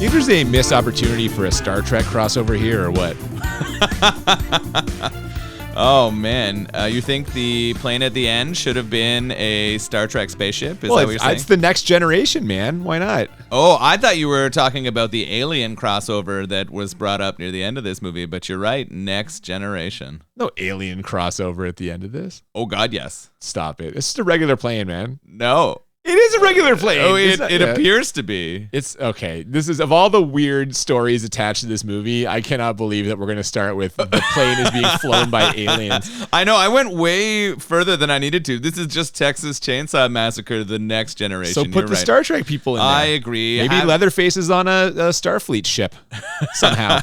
think there's a missed opportunity for a Star Trek crossover here, or what? Oh, man. You think the plane at the end should have been a Star Trek spaceship? Is that what you're saying? It's the next generation, man. Why not? Oh, I thought you were talking about the Alien crossover that was brought up near the end of this movie, but you're right. Next generation. No Alien crossover at the end of this. Oh, God, yes. Stop it. It's just a regular plane, man. No. It is a regular plane. Oh, it appears to be. It's okay. This is, of all the weird stories attached to this movie, I cannot believe that we're going to start with the plane is being flown by aliens. I know. I went way further than I needed to. This is just Texas Chainsaw Massacre, the next generation. So put the Star Trek people in there. I agree. Maybe Leatherface is on a Starfleet ship somehow.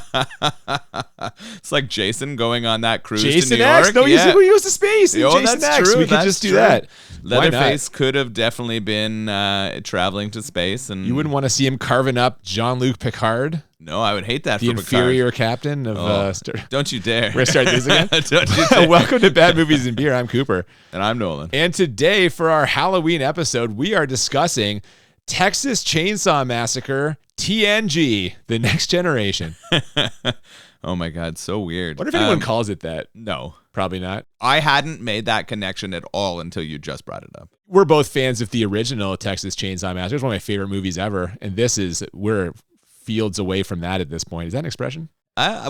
It's like Jason going on that cruise Jason to New York. X. No, he goes to space. Oh, Jason that's X. true. We could just do that. Leatherface could have definitely been traveling to space, and you wouldn't want to see him carving up Jean-Luc Picard. No, I would hate that. The for inferior Picard. Captain of Star. Don't you dare! We're gonna start this again. Don't you dare. Welcome to Bad Movies and Beer. I'm Cooper, and I'm Nolan. And today, for our Halloween episode, we are discussing Texas Chainsaw Massacre TNG: The Next Generation. Oh my God, so weird. What if anyone calls it that? No. Probably not. I hadn't made that connection at all until you just brought it up. We're both fans of the original Texas Chainsaw Massacre. It's one of my favorite movies ever. And we're fields away from that at this point. Is that an expression?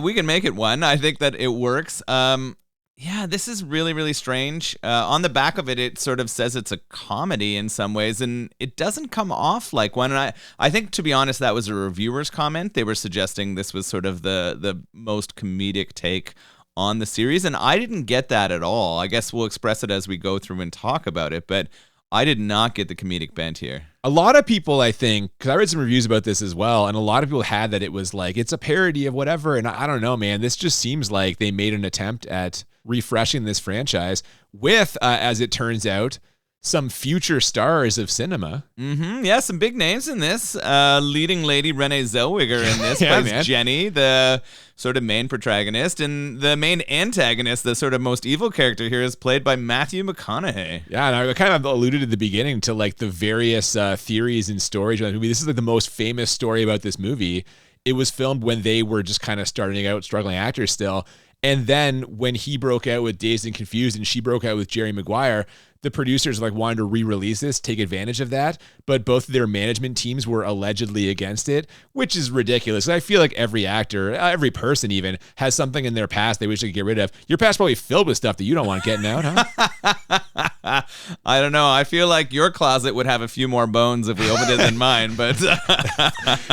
We can make it one. I think that it works. Yeah, this is really, really strange. On the back of it, it sort of says it's a comedy in some ways, and it doesn't come off like one. And I think, to be honest, that was a reviewer's comment. They were suggesting this was sort of the most comedic take on the series, and I didn't get that at all. I guess we'll express it as we go through and talk about it, but I did not get the comedic bent here. A lot of people, I think, because I read some reviews about this as well, and a lot of people had that it was like, it's a parody of whatever, and I don't know, man. This just seems like they made an attempt at refreshing this franchise with, as it turns out, some future stars of cinema. Mm-hmm. Yeah, some big names in this. Leading lady Renee Zellweger in this yeah, plays Jenny, the sort of main protagonist, and the main antagonist, the sort of most evil character here, is played by Matthew McConaughey. Yeah, and I kind of alluded at the beginning to like the various theories and stories about the movie. This is like the most famous story about this movie. It was filmed when they were just kind of starting out, struggling actors still. And then when he broke out with Dazed and Confused and she broke out with Jerry Maguire, the producers like wanted to re-release this, take advantage of that, but both of their management teams were allegedly against it, which is ridiculous. I feel like every actor, every person even, has something in their past they wish they could get rid of. Your past's probably filled with stuff that you don't want getting out, huh? I don't know. I feel like your closet would have a few more bones if we opened it than mine, but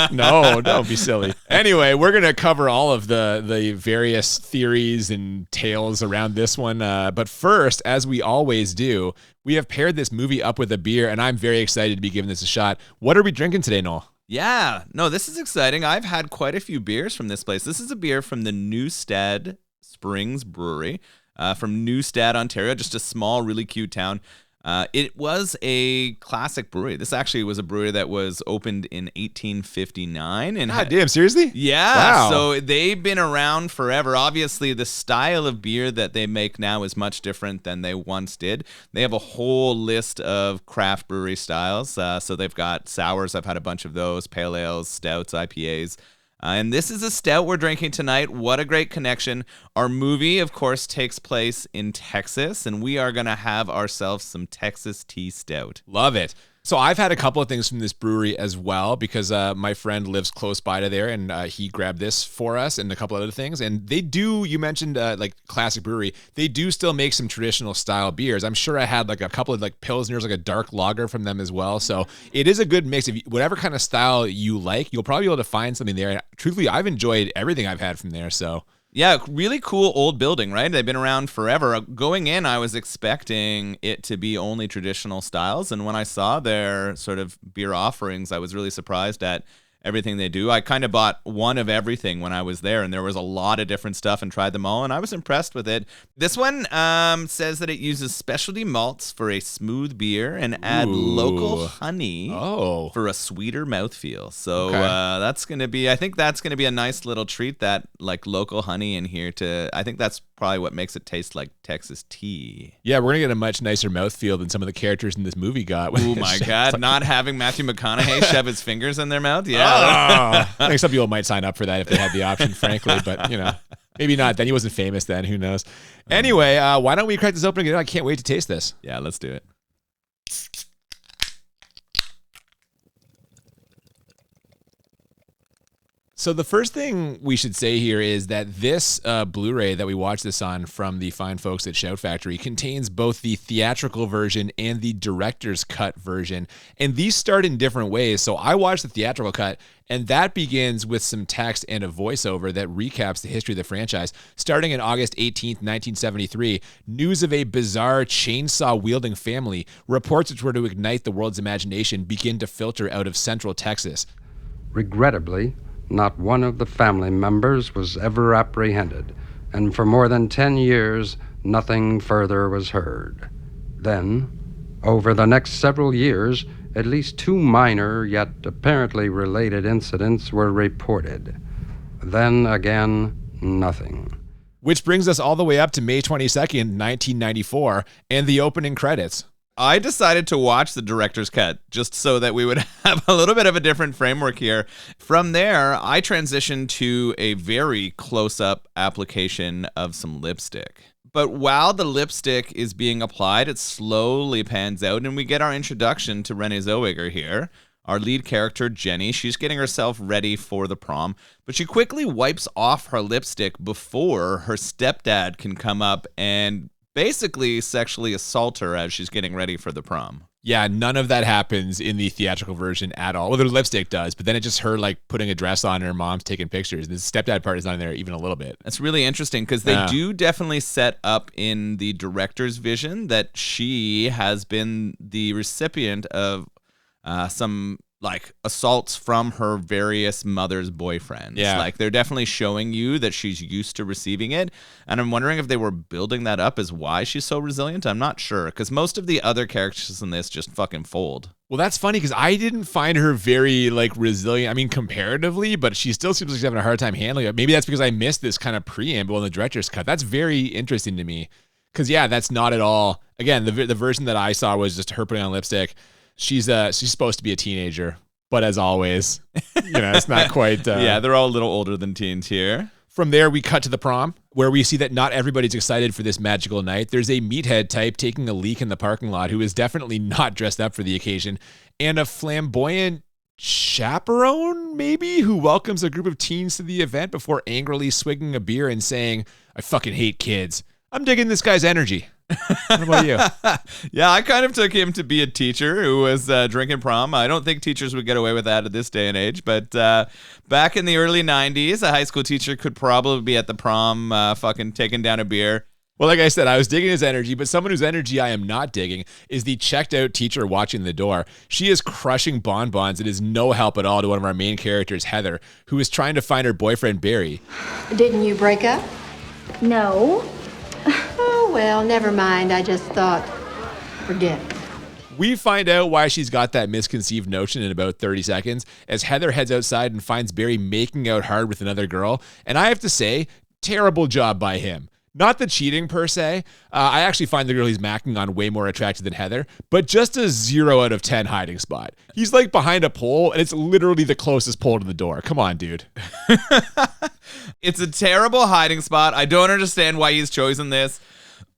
No, don't be silly. Anyway, we're going to cover all of the various theories and tales around this one. But first, as we always do, we have paired this movie up with a beer, and I'm very excited to be giving this a shot. What are we drinking today, Noel? Yeah, no, this is exciting. I've had quite a few beers from this place. This is a beer from the Neustadt Springs Brewery from Neustadt, Ontario, just a small, really cute town. It was a classic brewery. This actually was a brewery that was opened in 1859. And damn, seriously? Yeah. Wow. So they've been around forever. Obviously, the style of beer that they make now is much different than they once did. They have a whole list of craft brewery styles. So they've got sours. I've had a bunch of those, pale ales, stouts, IPAs. And this is a stout we're drinking tonight. What a great connection. Our movie, of course, takes place in Texas, and we are going to have ourselves some Texas tea stout. Love it. So I've had a couple of things from this brewery as well because my friend lives close by to there, and he grabbed this for us and a couple other things. And they do, you mentioned like classic brewery, they do still make some traditional style beers. I'm sure I had like a couple of like Pilsners, like a dark lager from them as well. So it is a good mix. If you, whatever kind of style you like, you'll probably be able to find something there. And truthfully, I've enjoyed everything I've had from there. So yeah, really cool old building, right? They've been around forever. Going in, I was expecting it to be only traditional styles. And when I saw their sort of beer offerings, I was really surprised at everything they do. I kind of bought one of everything when I was there, and there was a lot of different stuff and tried them all, and I was impressed with it. This one says that it uses specialty malts for a smooth beer and add local honey for a sweeter mouthfeel. So that's going to be, I think that's going to be a nice little treat, that like local honey in here I think that's probably what makes it taste like Texas tea. Yeah, we're gonna get a much nicer mouthfeel than some of the characters in this movie got. Oh my God, not having Matthew McConaughey shove his fingers in their mouth? Yeah. I think some people might sign up for that if they had the option, frankly, but maybe not. Then he wasn't famous then, who knows? Anyway, why don't we crack this open again? I can't wait to taste this. Yeah, let's do it. So the first thing we should say here is that this Blu-ray that we watched this on from the fine folks at Shout Factory contains both the theatrical version and the director's cut version. And these start in different ways. So I watched the theatrical cut, and that begins with some text and a voiceover that recaps the history of the franchise. Starting in August 18th, 1973, news of a bizarre chainsaw-wielding family, reports which were to ignite the world's imagination, begin to filter out of central Texas. Regrettably, not one of the family members was ever apprehended, and for more than 10 years, nothing further was heard. Then, over the next several years, at least 2 minor yet apparently related incidents were reported. Then again, nothing. Which brings us all the way up to May 22nd, 1994, and the opening credits. I decided to watch the director's cut just so that we would have a little bit of a different framework here. From there, I transitioned to a very close-up application of some lipstick. But while the lipstick is being applied, it slowly pans out, and we get our introduction to Renee Zellweger here. Our lead character, Jenny, she's getting herself ready for the prom, but she quickly wipes off her lipstick before her stepdad can come up and basically sexually assault her as she's getting ready for the prom. Yeah, none of that happens in the theatrical version at all. Well, the lipstick does, but then it's just her like putting a dress on and her mom's taking pictures. The stepdad part is not in there even a little bit. That's really interesting because they do definitely set up in the director's vision that she has been the recipient of some like assaults from her various mother's boyfriends. Yeah. Like they're definitely showing you that she's used to receiving it. And I'm wondering if they were building that up as why she's so resilient. I'm not sure because most of the other characters in this just fucking fold. Well, that's funny because I didn't find her very like resilient. I mean, comparatively, but she still seems like she's having a hard time handling it. Maybe that's because I missed this kind of preamble in the director's cut. That's very interesting to me because yeah, that's not at all. Again, the version that I saw was just her putting on lipstick. She's supposed to be a teenager, but as always, it's not quite. Yeah, they're all a little older than teens here. From there, we cut to the prom, where we see that not everybody's excited for this magical night. There's a meathead type taking a leak in the parking lot who is definitely not dressed up for the occasion, and a flamboyant chaperone, maybe, who welcomes a group of teens to the event before angrily swigging a beer and saying, "I fucking hate kids. I'm digging this guy's energy." What about you? Yeah, I kind of took him to be a teacher who was drinking prom. I don't think teachers would get away with that at this day and age, but back in the early 90s, a high school teacher could probably be at the prom fucking taking down a beer. Well, like I said, I was digging his energy, but someone whose energy I am not digging is the checked out teacher watching the door. She is crushing bonbons and is no help at all to one of our main characters, Heather, who is trying to find her boyfriend, Barry. Didn't you break up? No. Oh, well, never mind. I just thought, forget it. We find out why she's got that misconceived notion in about 30 seconds as Heather heads outside and finds Barry making out hard with another girl. And I have to say, terrible job by him. Not the cheating per se. I actually find the girl he's macking on way more attractive than Heather, but just a 0 out of 10 hiding spot. He's like behind a pole, and it's literally the closest pole to the door. Come on, dude. It's a terrible hiding spot. I don't understand why he's chosen this.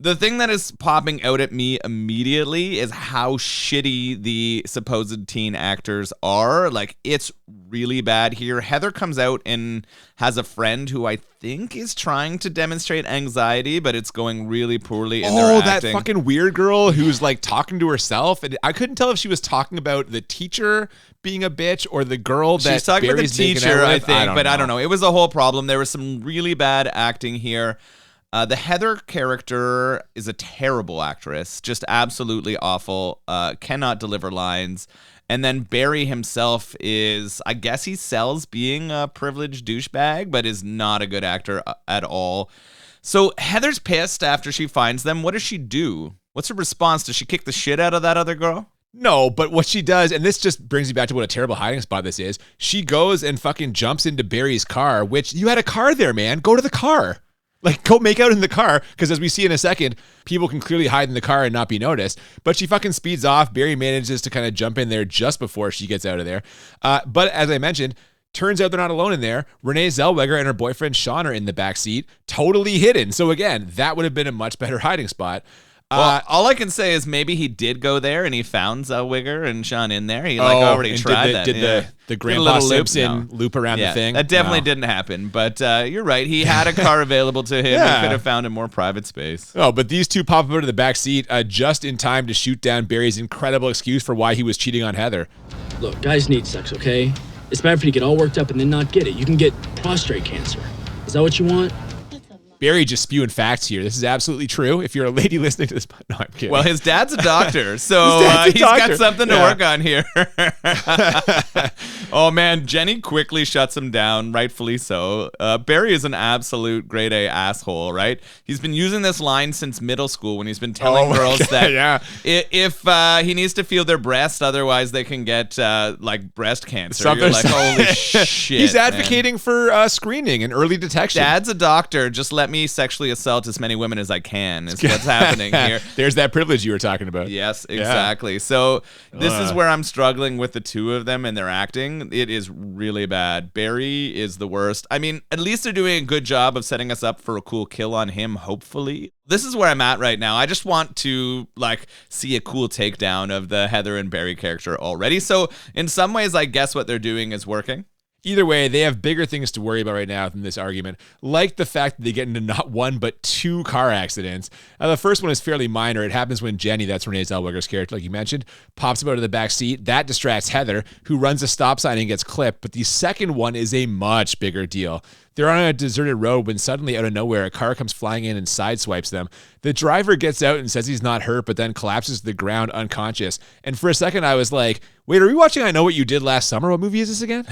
The thing that is popping out at me immediately is how shitty the supposed teen actors are. Like, it's really bad here. Heather comes out and has a friend who I think is trying to demonstrate anxiety, but it's going really poorly in their acting. That fucking weird girl who's like talking to herself. And I couldn't tell if she was talking about the teacher being a bitch or the girl that she's talking Barry's about the making teacher, out I with. think, but I don't know. It was a whole problem. There was some really bad acting here. The Heather character is a terrible actress, just absolutely awful, cannot deliver lines. And then Barry himself is, I guess he sells being a privileged douchebag, but is not a good actor at all. So Heather's pissed after she finds them. What does she do? What's her response? Does she kick the shit out of that other girl? No, but what she does, and this just brings me back to what a terrible hiding spot this is, she goes and fucking jumps into Barry's car, which you had a car there, man. Go to the car. Like, go make out in the car, because as we see in a second, people can clearly hide in the car and not be noticed. But she fucking speeds off. Barry manages to kind of jump in there just before she gets out of there. But as I mentioned, turns out they're not alone in there. Renee Zellweger and her boyfriend Sean are in the back seat, totally hidden. So again, that would have been a much better hiding spot. Well, all I can say is maybe he did go there and he found Zellweger and Sean in there. He already tried that. Did the Grandpa Simpson loop around the thing? That definitely didn't happen. But you're right. He had a car available to him. He could have found a more private space. Oh, but these two pop up out of the back seat just in time to shoot down Barry's incredible excuse for why he was cheating on Heather. Look, guys need sex, okay? It's bad for you to get all worked up and then not get it. You can get prostate cancer. Is that what you want? Barry just spewing facts here. This is absolutely true. If you're a lady listening to this, no, I'm kidding. Well, his dad's a doctor, so he's got something to work on here. Oh, man, Jenny quickly shuts him down, rightfully so. Barry is an absolute grade A asshole, right? He's been using this line since middle school when he's been telling girls that if he needs to feel their breast, otherwise they can get breast cancer. You're like, holy shit. He's advocating for screening and early detection. Dad's a doctor. Just let me sexually assault as many women as I can is what's happening here. There's that privilege you were talking about. Yes, exactly. Yeah. So this is where I'm struggling with the two of them and their acting. It is really bad. Barry is the worst. I mean, at least they're doing a good job of setting us up for a cool kill on him, hopefully. This is where I'm at right now. I just want to see a cool takedown of the Heather and Barry character already. So in some ways, I guess what they're doing is working. Either way, they have bigger things to worry about right now than this argument, like the fact that they get into not one but two car accidents. The first one is fairly minor. It happens when Jenny, that's Renee Zellweger's character, like you mentioned, pops up out of the back seat. That distracts Heather, who runs a stop sign and gets clipped. But the second one is a much bigger deal. They're on a deserted road when suddenly, out of nowhere, a car comes flying in and sideswipes them. The driver gets out and says he's not hurt, but then collapses to the ground unconscious. And for a second, I was like, wait, are we watching I Know What You Did Last Summer? What movie is this again?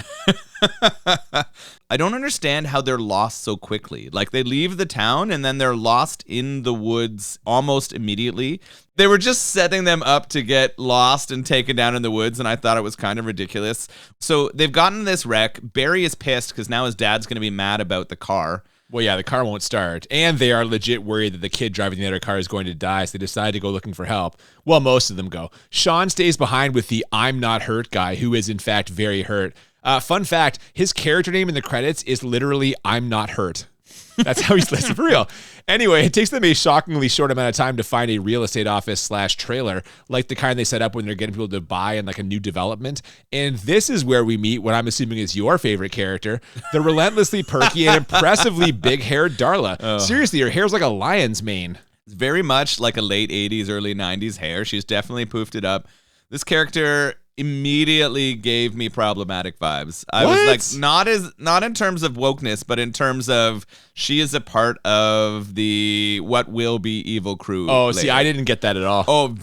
I don't understand how they're lost so quickly. They leave the town and then they're lost in the woods almost immediately. They were just setting them up to get lost and taken down in the woods, and I thought it was kind of ridiculous. So they've gotten this wreck. Barry is pissed because now his dad's going to be mad about the car. Well, yeah, the car won't start, and they are legit worried that the kid driving the other car is going to die, so they decide to go looking for help. Well, most of them go. Sean stays behind with the I'm not hurt guy, who is in fact very hurt. Fun fact, his character name in the credits is literally I'm not hurt. That's how he's listed, for real. Anyway, it takes them a shockingly short amount of time to find a real estate office / trailer, like the kind they set up when they're getting people to buy in a new development. And this is where we meet what I'm assuming is your favorite character, the relentlessly perky and impressively big-haired Darla. Oh. Seriously, her hair's like a lion's mane. It's very much like a late 80s, early 90s hair. She's definitely poofed it up. This character immediately gave me problematic vibes. I was not in terms of wokeness, but in terms of she is a part of the what will be evil crew. Oh, later. See, I didn't get that at all. Oh,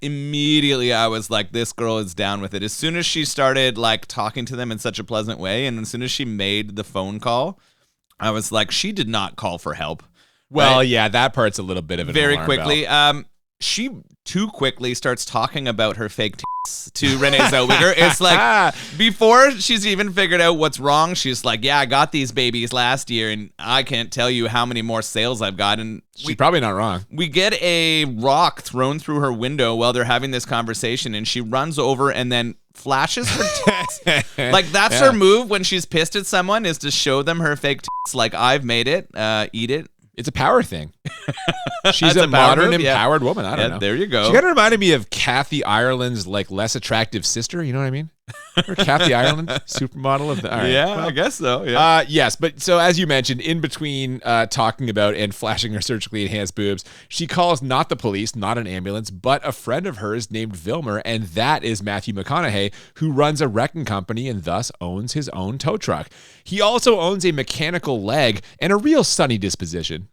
immediately I was like, this girl is down with it. As soon as she started talking to them in such a pleasant way, and as soon as she made the phone call, I was like, she did not call for help. Well, right? Yeah, that part's a little bit of an very alarm quickly. Bell. She too quickly starts talking about her fake to Renee Zellweger. It's before she's even figured out what's wrong, she's like, yeah, I got these babies last year and I can't tell you how many more sales I've got. And she's probably not wrong. We get a rock thrown through her window while they're having this conversation, and she runs over and then flashes her tits. That's her move when she's pissed at someone, is to show them her fake tits. I've made it, eat it. It's a power thing. She's a modern, empowered woman. I don't know. There you go. She kind of reminded me of Kathy Ireland's less attractive sister. You know what I mean? Or Kathy Ireland, supermodel of the. All right, I guess so. Yeah. Yes, but so as you mentioned, in between talking about and flashing her surgically enhanced boobs, she calls not the police, not an ambulance, but a friend of hers named Vilmer, and that is Matthew McConaughey, who runs a wrecking company and thus owns his own tow truck. He also owns a mechanical leg and a real sunny disposition.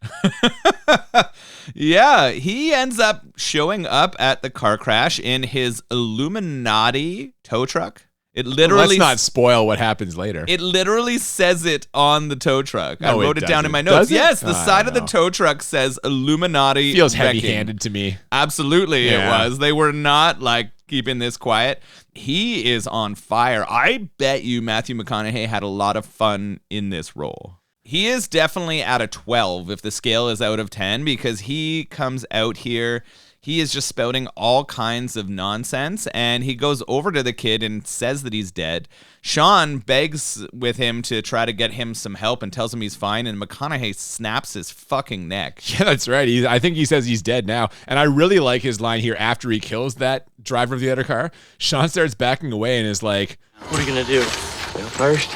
Yeah, he ends up showing up at the car crash in his Illuminati tow truck. It literally. Let's not spoil what happens later. It literally says it on the tow truck. I wrote it down in my notes. Yes, the side of the tow truck says Illuminati. Feels heavy-handed to me. Absolutely, it was. They were not keeping this quiet. He is on fire. I bet you Matthew McConaughey had a lot of fun in this role. He is definitely at a 12 if the scale is out of 10, because he comes out here. He is just spouting all kinds of nonsense, and he goes over to the kid and says that he's dead. Sean begs with him to try to get him some help and tells him he's fine, and McConaughey snaps his fucking neck. Yeah, that's right. I think he says he's dead now. And I really like his line here after he kills that driver of the other car. Sean starts backing away and is like, "What are you gonna do? Well, first,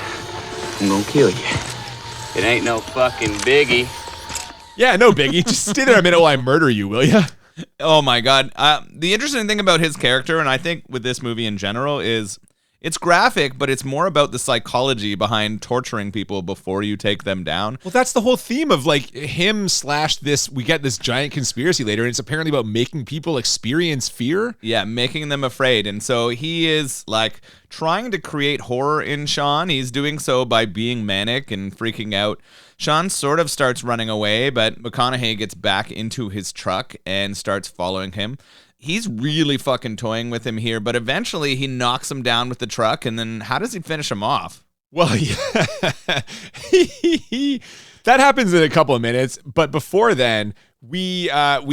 I'm gonna kill you. It ain't no fucking biggie." yeah, no biggie. Just stay there a minute while I murder you, will ya? Oh my God. The interesting thing about his character, and I think with this movie in general, is it's graphic, but it's more about the psychology behind torturing people before you take them down. Well, that's the whole theme of like him / this. We get this giant conspiracy later, and it's apparently about making people experience fear. Yeah, making them afraid. And so he is like trying to create horror in Sean. He's doing so by being manic and freaking out. Sean sort of starts running away, but McConaughey gets back into his truck and starts following him. He's really fucking toying with him here, but eventually he knocks him down with the truck, and then how does he finish him off? Well, yeah. That happens in a couple of minutes, but before then, we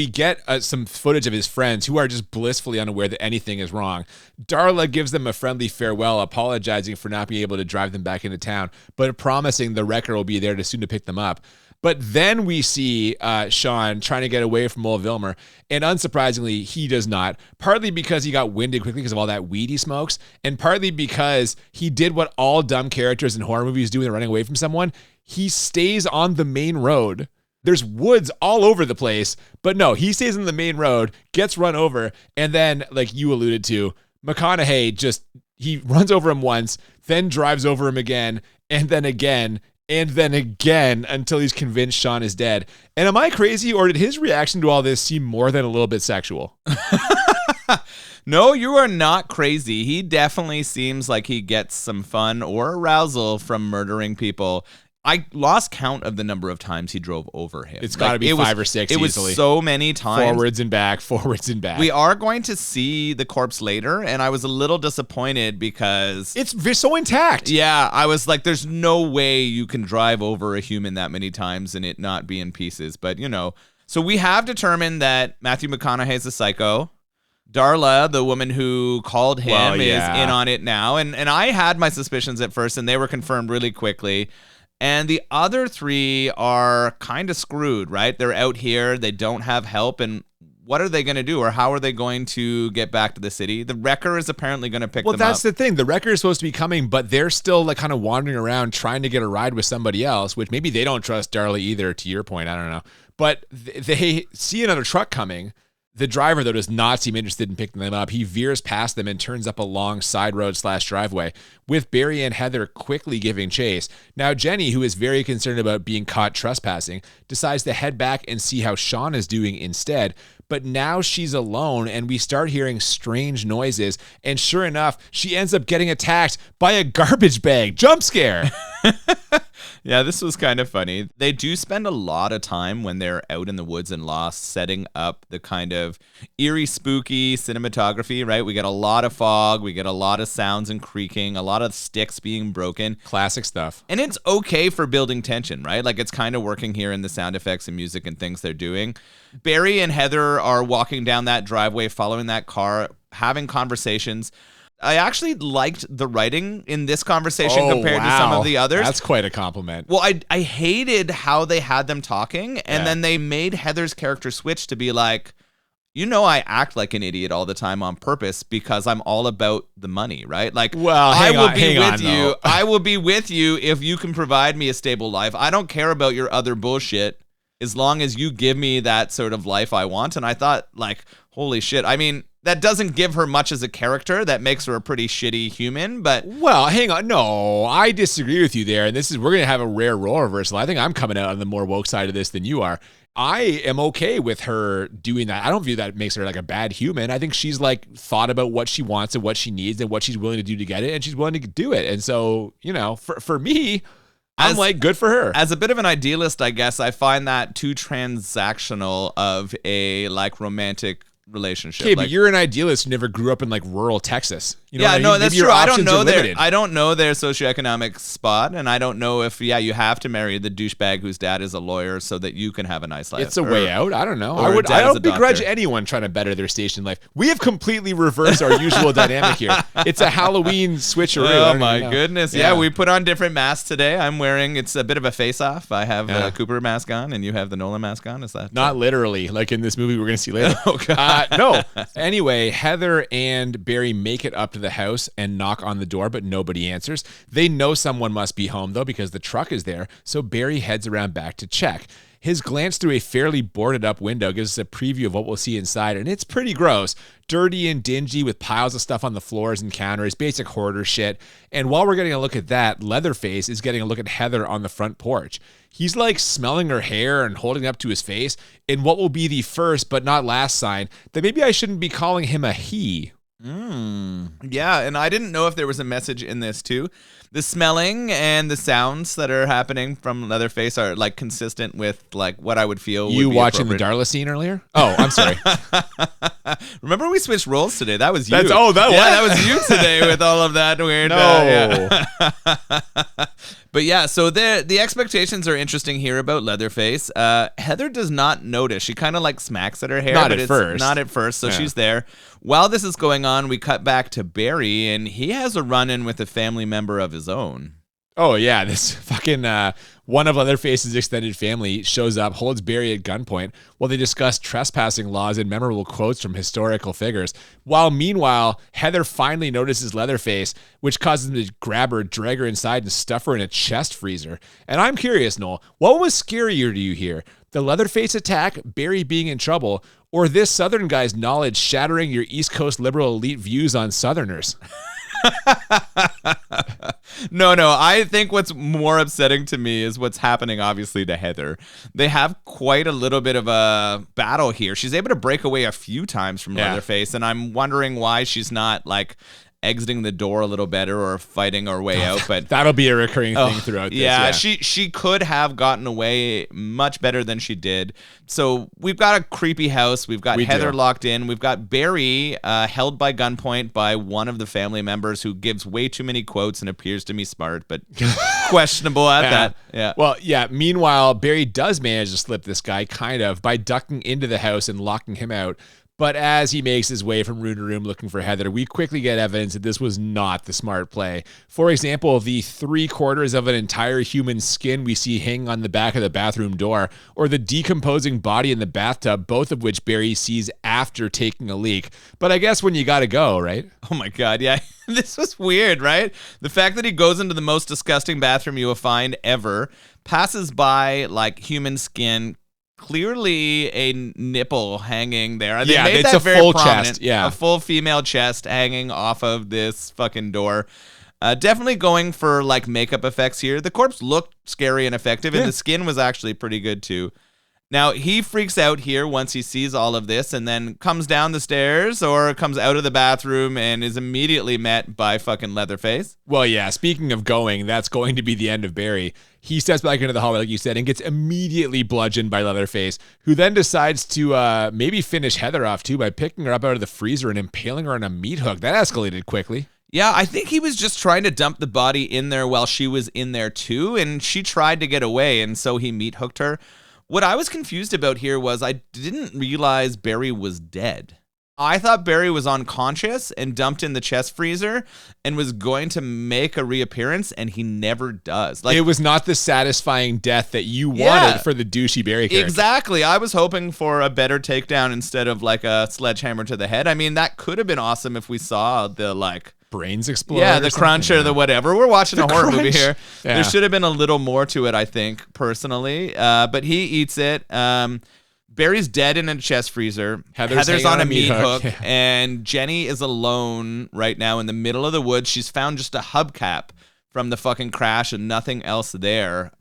get some footage of his friends who are just blissfully unaware that anything is wrong. Darla gives them a friendly farewell, apologizing for not being able to drive them back into town, but promising the wrecker will be there soon to pick them up. But then we see Sean trying to get away from old Vilmer, and unsurprisingly, he does not. Partly because he got winded quickly because of all that weed he smokes, and partly because he did what all dumb characters in horror movies do when they're running away from someone. He stays on the main road. There's woods all over the place, but no, he stays on the main road, gets run over, and then, like you alluded to, McConaughey he runs over him once, then drives over him again, and then again, and then again until he's convinced Sean is dead. And am I crazy, or did his reaction to all this seem more than a little bit sexual? No, you are not crazy. He definitely seems like he gets some fun or arousal from murdering people. I lost count of the number of times he drove over him. It's got to be 5 or 6 It easily. was so many times. Forwards and back, forwards and back. We are going to see the corpse later, and I was a little disappointed because it's so intact. Yeah, I was like, there's no way you can drive over a human that many times and it not be in pieces. But, so we have determined that Matthew McConaughey is a psycho. Darla, the woman who called him, is in on it now. And I had my suspicions at first, and they were confirmed really quickly. And the other 3 are kind of screwed, right? They're out here. They don't have help. And what are they going to do? Or how are they going to get back to the city? The wrecker is apparently going to pick them up. Well, that's the thing. The wrecker is supposed to be coming, but they're still like kind of wandering around trying to get a ride with somebody else, which maybe they don't trust Darla either, to your point. I don't know. But they see another truck coming. The driver, though, does not seem interested in picking them up. He veers past them and turns up a long side road / driveway, with Barry and Heather quickly giving chase. Now, Jenny, who is very concerned about being caught trespassing, decides to head back and see how Sean is doing instead. But now she's alone, and we start hearing strange noises. And sure enough, she ends up getting attacked by a garbage bag. Jump scare. Yeah, this was kind of funny. They do spend a lot of time when they're out in the woods and lost setting up the kind of eerie, spooky cinematography, right? We get a lot of fog. We get a lot of sounds and creaking, a lot of sticks being broken. Classic stuff. And it's okay for building tension, right? Like, it's kind of working here in the sound effects and music and things they're doing. Barry and Heather are walking down that driveway, following that car, having conversations. I actually liked the writing in this conversation compared to some of the others. That's quite a compliment. Well, I hated how they had them talking, and then they made Heather's character switch to be like, I act like an idiot all the time on purpose because I'm all about the money, right? Like, I will be with you if you can provide me a stable life. I don't care about your other bullshit as long as you give me that sort of life I want. And I thought, like, holy shit. I mean, that doesn't give her much as a character. That makes her a pretty shitty human, but... Well, hang on. No, I disagree with you there. And we're going to have a rare role reversal. I think I'm coming out on the more woke side of this than you are. I am okay with her doing that. I don't view that makes her like a bad human. I think she's like thought about what she wants and what she needs and what she's willing to do to get it, and she's willing to do it. And so, for me... I'm like, good for her. As a bit of an idealist, I guess, I find that too transactional of a like romantic relationship. Okay, but you're an idealist who never grew up in like rural Texas. You know yeah, what I mean? no, that's Maybe your true. I don't options know are limited. I don't know their socioeconomic spot, and I don't know if you have to marry the douchebag whose dad is a lawyer so that you can have a nice life. It's a way out. I don't know. or I dad is a don't begrudge doctor. anyone trying to better their station in life. We have completely reversed our usual dynamic here. It's a Halloween switcheroo. I Oh don't my even know. goodness! Yeah, we put on different masks today. I'm wearing. It's a bit of a face-off. I have the Cooper mask on, and you have the Nolan mask on. Is that Not literally, like in this movie we're going to see later. Oh, God. No. Anyway, Heather and Barry make it up to the house and knock on the door, but nobody answers. They know someone must be home, though, because the truck is there, so Barry heads around back to check. His glance through a fairly boarded up window gives us a preview of what we'll see inside, and it's pretty gross. Dirty and dingy with piles of stuff on the floors and counters, basic hoarder shit. And while we're getting a look at that, Leatherface is getting a look at Heather on the front porch. He's like smelling her hair and holding it up to his face in what will be the first but not last sign that maybe I shouldn't be calling him a he. Yeah, and I didn't know if there was a message in this too. The smelling and the sounds that are happening from Leatherface are like consistent with like what I would feel. You would be watching the appropriate. Darla scene earlier? Oh, I'm sorry. Remember we switched roles today. That was you. that was you today with all of that weird. But yeah, so the expectations are interesting here about Leatherface. Heather does not notice. She kind of like smacks at her hair. Not but at it's first. Not at first. So Yeah. she's there. While this is going on, we cut back to Barry, and he has a run-in with a family member of his own. Oh, yeah. This fucking one of Leatherface's extended family shows up, holds Barry at gunpoint while they discuss trespassing laws and memorable quotes from historical figures. While meanwhile, Heather finally notices Leatherface, which causes him to grab her, drag her inside, and stuff her in a chest freezer. And I'm curious, Noel, what was scarier to you here? The Leatherface attack, Barry being in trouble, or this Southern guy's knowledge shattering your East Coast liberal elite views on Southerners? No, I think what's more upsetting to me is what's happening, obviously, to Heather. They have quite a little bit of a battle here. She's able to break away a few times from Leatherface, and I'm wondering why she's not, like, exiting the door a little better or fighting her way out. But That'll be a recurring thing throughout this. yeah, she could have gotten away much better than she did. So we've got a creepy house. We've got Heather locked in. We've got Barry held by gunpoint by one of the family members who gives way too many quotes and appears to be smart, but questionable at that. Yeah. Well, yeah. Meanwhile, Barry does manage to slip this guy kind of by ducking into the house and locking him out. But as he makes his way from room to room looking for Heather, we quickly get evidence that this was not the smart play. For example, the 3/4 of an entire human skin we see hanging on the back of the bathroom door, or the decomposing body in the bathtub, both of which Barry sees after taking a leak. But I guess when you gotta go, right? Oh my God, yeah. This was weird, right? The fact that he goes into the most disgusting bathroom you will find ever, passes by like human skin, clearly a nipple hanging there. They made it's that a very full prominent. chest. Yeah. A full female chest hanging off of this fucking door. Definitely going for like makeup effects here. The corpse looked scary and effective, and the skin was actually pretty good too. Now, he freaks out here once he sees all of this and then comes down the stairs or comes out of the bathroom and is immediately met by fucking Leatherface. Well, yeah, speaking of going, that's going to be the end of Barry. He steps back into the hallway, like you said, and gets immediately bludgeoned by Leatherface, who then decides to maybe finish Heather off, too, by picking her up out of the freezer and impaling her on a meat hook. That escalated quickly. Yeah, I think he was just trying to dump the body in there while she was in there, too, and she tried to get away, and so he meat hooked her. What I was confused about here was I didn't realize Barry was dead. I thought Barry was unconscious and dumped in the chest freezer and was going to make a reappearance, and he never does. Like, it was not the satisfying death that you wanted for the douchey Barry character. Exactly. I was hoping for a better takedown instead of like a sledgehammer to the head. I mean, that could have been awesome if we saw the like brains explode. Yeah, the crunch or the whatever. We're watching a horror movie here. Yeah. There should have been a little more to it, I think, personally. But he eats it. Barry's dead in a chest freezer. Heather's on a meat hook. Yeah. And Jenny is alone right now in the middle of the woods. She's found just a hubcap from the fucking crash and nothing else there.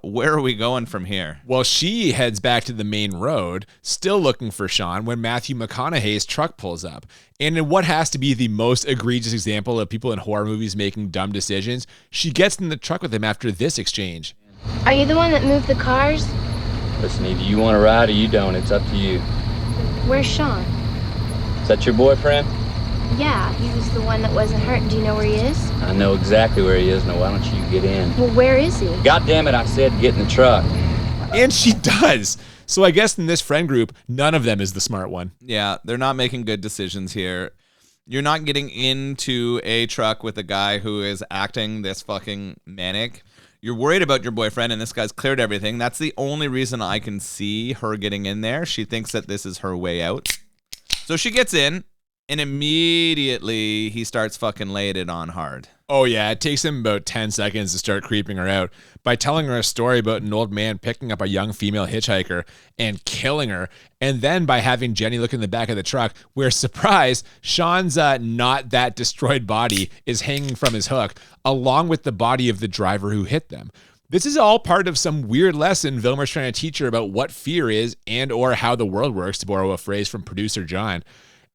Where are we going from here? Well, she heads back to the main road, still looking for Sean, when Matthew McConaughey's truck pulls up. And in what has to be the most egregious example of people in horror movies making dumb decisions, she gets in the truck with him after this exchange. Are you the one that moved the cars? Listen, either you want to ride or you don't. It's up to you. Where's Sean? Is that your boyfriend? Yeah, he was the one that wasn't hurt. Do you know where he is? I know exactly where he is. Now, why don't you get in? Well, where is he? God damn it, I said get in the truck. And she does. So I guess in this friend group, none of them is the smart one. Yeah, they're not making good decisions here. You're not getting into a truck with a guy who is acting this fucking manic. You're worried about your boyfriend, and this guy's cleared everything. That's the only reason I can see her getting in there. She thinks that this is her way out. So she gets in, and immediately he starts fucking laying it on hard. Oh, yeah. It takes him about 10 seconds to start creeping her out by telling her a story about an old man picking up a young female hitchhiker and killing her. And then by having Jenny look in the back of the truck where, surprise, Sean's not that destroyed body is hanging from his hook, along with the body of the driver who hit them. This is all part of some weird lesson Vilmer's trying to teach her about what fear is and or how the world works, to borrow a phrase from producer John.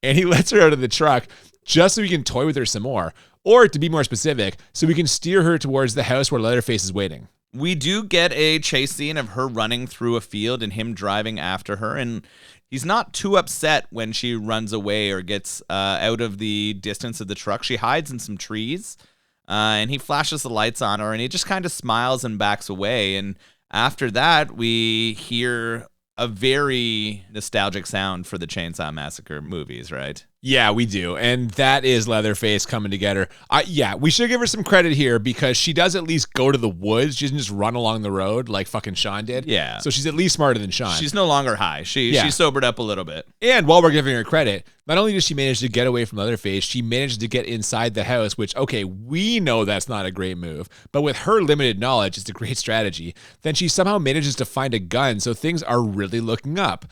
And he lets her out of the truck just so he can toy with her some more. Or, to be more specific, so we can steer her towards the house where Leatherface is waiting. We do get a chase scene of her running through a field and him driving after her. And he's not too upset when she runs away or gets out of the distance of the truck. She hides in some trees and he flashes the lights on her and he just kind of smiles and backs away. And after that, we hear a very nostalgic sound for the Chainsaw Massacre movies, right? Yeah, we do. And that is Leatherface coming to get her. Yeah, we should give her some credit here because she does at least go to the woods. She doesn't just run along the road like fucking Sean did. Yeah. So she's at least smarter than Sean. She's no longer high. She sobered up a little bit. And while we're giving her credit, not only does she manage to get away from Leatherface, she managed to get inside the house, which, okay, we know that's not a great move, but with her limited knowledge, it's a great strategy. Then she somehow manages to find a gun, so things are really looking up.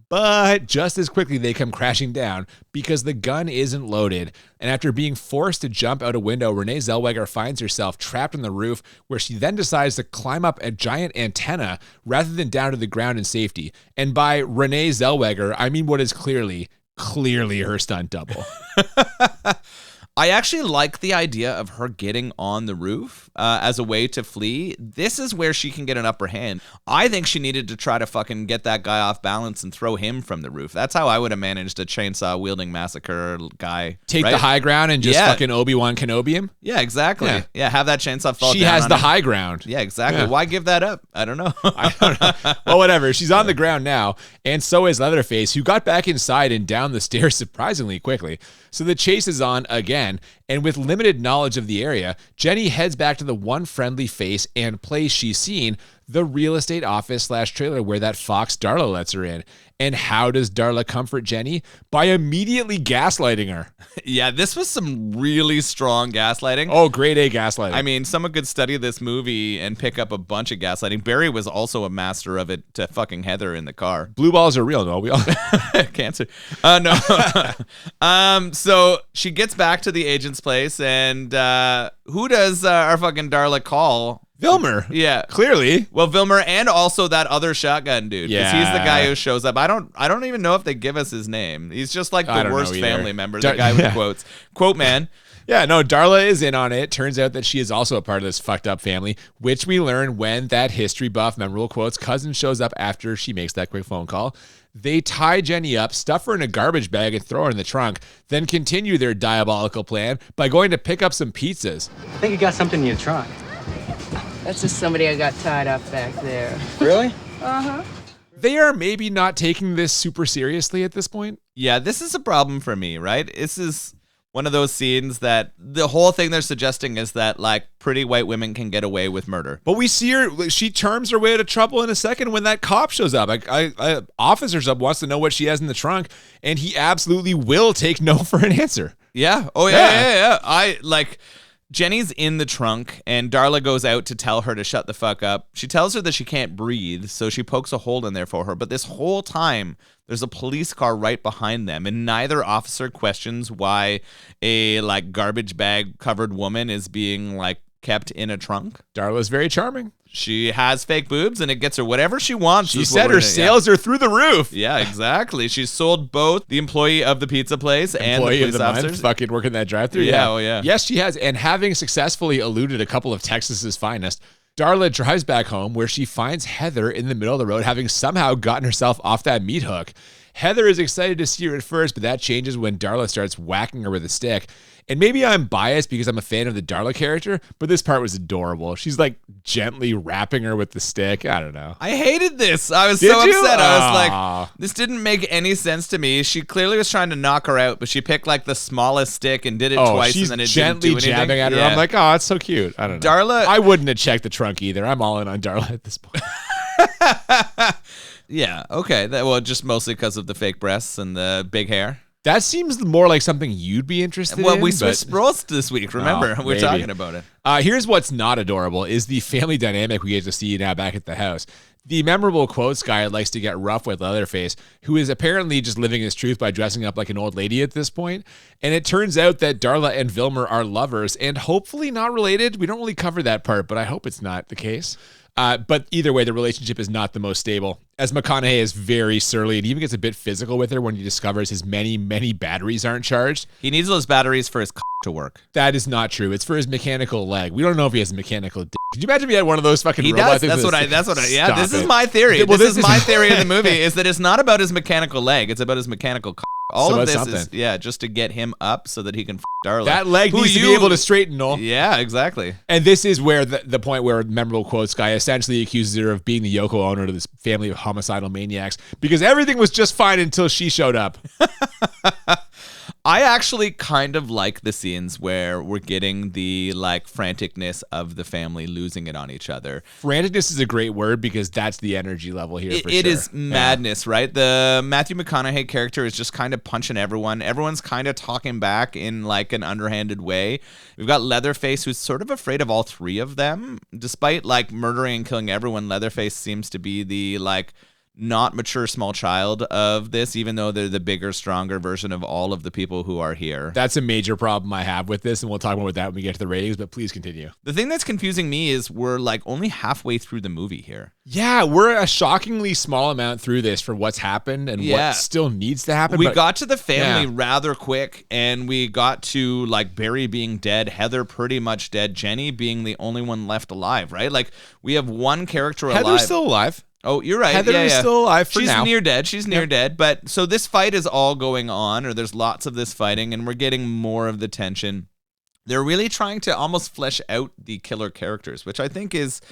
But just as quickly, they come crashing down because the gun isn't loaded. And after being forced to jump out a window, Renee Zellweger finds herself trapped on the roof, where she then decides to climb up a giant antenna rather than down to the ground in safety. And by Renee Zellweger, I mean what is clearly her stunt double. I actually like the idea of her getting on the roof as a way to flee. This is where she can get an upper hand. I think she needed to try to fucking get that guy off balance and throw him from the roof. That's how I would have managed a chainsaw-wielding massacre guy. Take the high ground and just fucking Obi-Wan Kenobi him? Yeah, exactly. Yeah, have that chainsaw fall down. She has the high ground. Yeah, exactly. Yeah. Why give that up? I don't know. I don't know. Well, whatever. She's on the ground now, and so is Leatherface, who got back inside and down the stairs surprisingly quickly. So the chase is on again, and with limited knowledge of the area, Jenny heads back to the one friendly face and place she's seen, the real estate office / trailer where that fox Darla lets her in. And how does Darla comfort Jenny? By immediately gaslighting her. Yeah, this was some really strong gaslighting. Oh, grade A gaslighting. I mean, someone could study this movie and pick up a bunch of gaslighting. Barry was also a master of it to fucking Heather in the car. Blue balls are real, no? We all cancer. No. So she gets back to the agent's place, and who does our fucking Darla call? Vilmer. Yeah. Clearly. Well, Vilmer and also that other shotgun dude. Yeah. Because he's the guy who shows up. I don't even know if they give us his name. He's just like the worst family member. The guy with the quotes. Quote man. Yeah, no, Darla is in on it. Turns out that she is also a part of this fucked up family, which we learn when that history buff memorable quotes cousin shows up after she makes that quick phone call. They tie Jenny up, stuff her in a garbage bag, and throw her in the trunk, then continue their diabolical plan by going to pick up some pizzas. I think you got something in your trunk. That's just somebody I got tied up back there. Really? Uh-huh. They are maybe not taking this super seriously at this point. Yeah, this is a problem for me, right? This is one of those scenes that the whole thing they're suggesting is that, like, pretty white women can get away with murder. But we see her, she terms her way out of trouble in a second when that cop shows up. Officer wants to know what she has in the trunk, and he absolutely will take no for an answer. Yeah. Oh, yeah. Jenny's in the trunk, and Darla goes out to tell her to shut the fuck up. She tells her that she can't breathe, so she pokes a hole in there for her. But this whole time, there's a police car right behind them, and neither officer questions why a garbage bag covered woman is being kept in a trunk. Darla's very charming. She has fake boobs, and it gets her whatever she wants. She said her sales are through the roof. Yeah, exactly. She's sold both the employee of the pizza place and the police officers. Fucking working that drive-thru. Yeah, oh yeah. Yes, she has. And having successfully eluded a couple of Texas's finest, Darla drives back home where she finds Heather in the middle of the road, having somehow gotten herself off that meat hook. Heather is excited to see her at first, but that changes when Darla starts whacking her with a stick. And maybe I'm biased because I'm a fan of the Darla character, but this part was adorable. She's like gently rapping her with the stick. I don't know. I hated this. I was Did so you? upset. I was like, this didn't make any sense to me. She clearly was trying to knock her out, but she picked like the smallest stick and did it twice, she's and then it gently didn't do anything. jabbing at her. Yeah. I'm like, oh, it's so cute. I don't know. Darla, I wouldn't have checked the trunk either. I'm all in on Darla at this point. yeah, okay. Well, just mostly because of the fake breasts and the big hair. That seems more like something you'd be interested in. Well, we switched roles this week, remember? We're maybe. talking about it. Here's what's not adorable is the family dynamic we get to see now back at the house. The memorable quotes guy likes to get rough with Leatherface, who is apparently just living his truth by dressing up like an old lady at this point. And it turns out that Darla and Vilmer are lovers and hopefully not related. We don't really cover that part, but I hope it's not the case. But either way, the relationship is not the most stable, as McConaughey is very surly and even gets a bit physical with her when he discovers his many, many batteries aren't charged. He needs those batteries for his to work. That is not true. It's for his mechanical leg. We don't know if he has a mechanical dick. Could you imagine if he had one of those fucking He robot does. things? Yeah, this is my theory. Well, this is my theory of the movie, is that it's not about his mechanical leg. It's about his mechanical All of this is, just to get him up so that he can Darla. That leg needs to be able to straighten, Noel. Yeah, exactly. And this is where the point where memorable quotes guy essentially accuses her of being the Yoko Ono to this family of homicidal maniacs because everything was just fine until she showed up. I actually kind of like the scenes where we're getting the franticness of the family losing it on each other. Franticness is a great word because that's the energy level here. It is madness, right? The Matthew McConaughey character is just kind of punching everyone. Everyone's kind of talking back in an underhanded way. We've got Leatherface, who's sort of afraid of all three of them. Despite murdering and killing everyone, Leatherface seems to be the not mature small child of this, even though they're the bigger, stronger version of all of the people who are here. That's a major problem I have with this, and we'll talk more about that when we get to the ratings, but please continue. The thing that's confusing me is we're only halfway through the movie here. Yeah, we're a shockingly small amount through this for what's happened and what still needs to happen. We got to the family rather quick, and we got to Barry being dead, Heather pretty much dead, Jenny being the only one left alive, right? We have one character alive. Heather's still alive. Oh, you're right. Heather is still alive for now. She's near dead. She's near dead. But so this fight is all going on, or there's lots of this fighting, and we're getting more of the tension. They're really trying to almost flesh out the killer characters, which I think is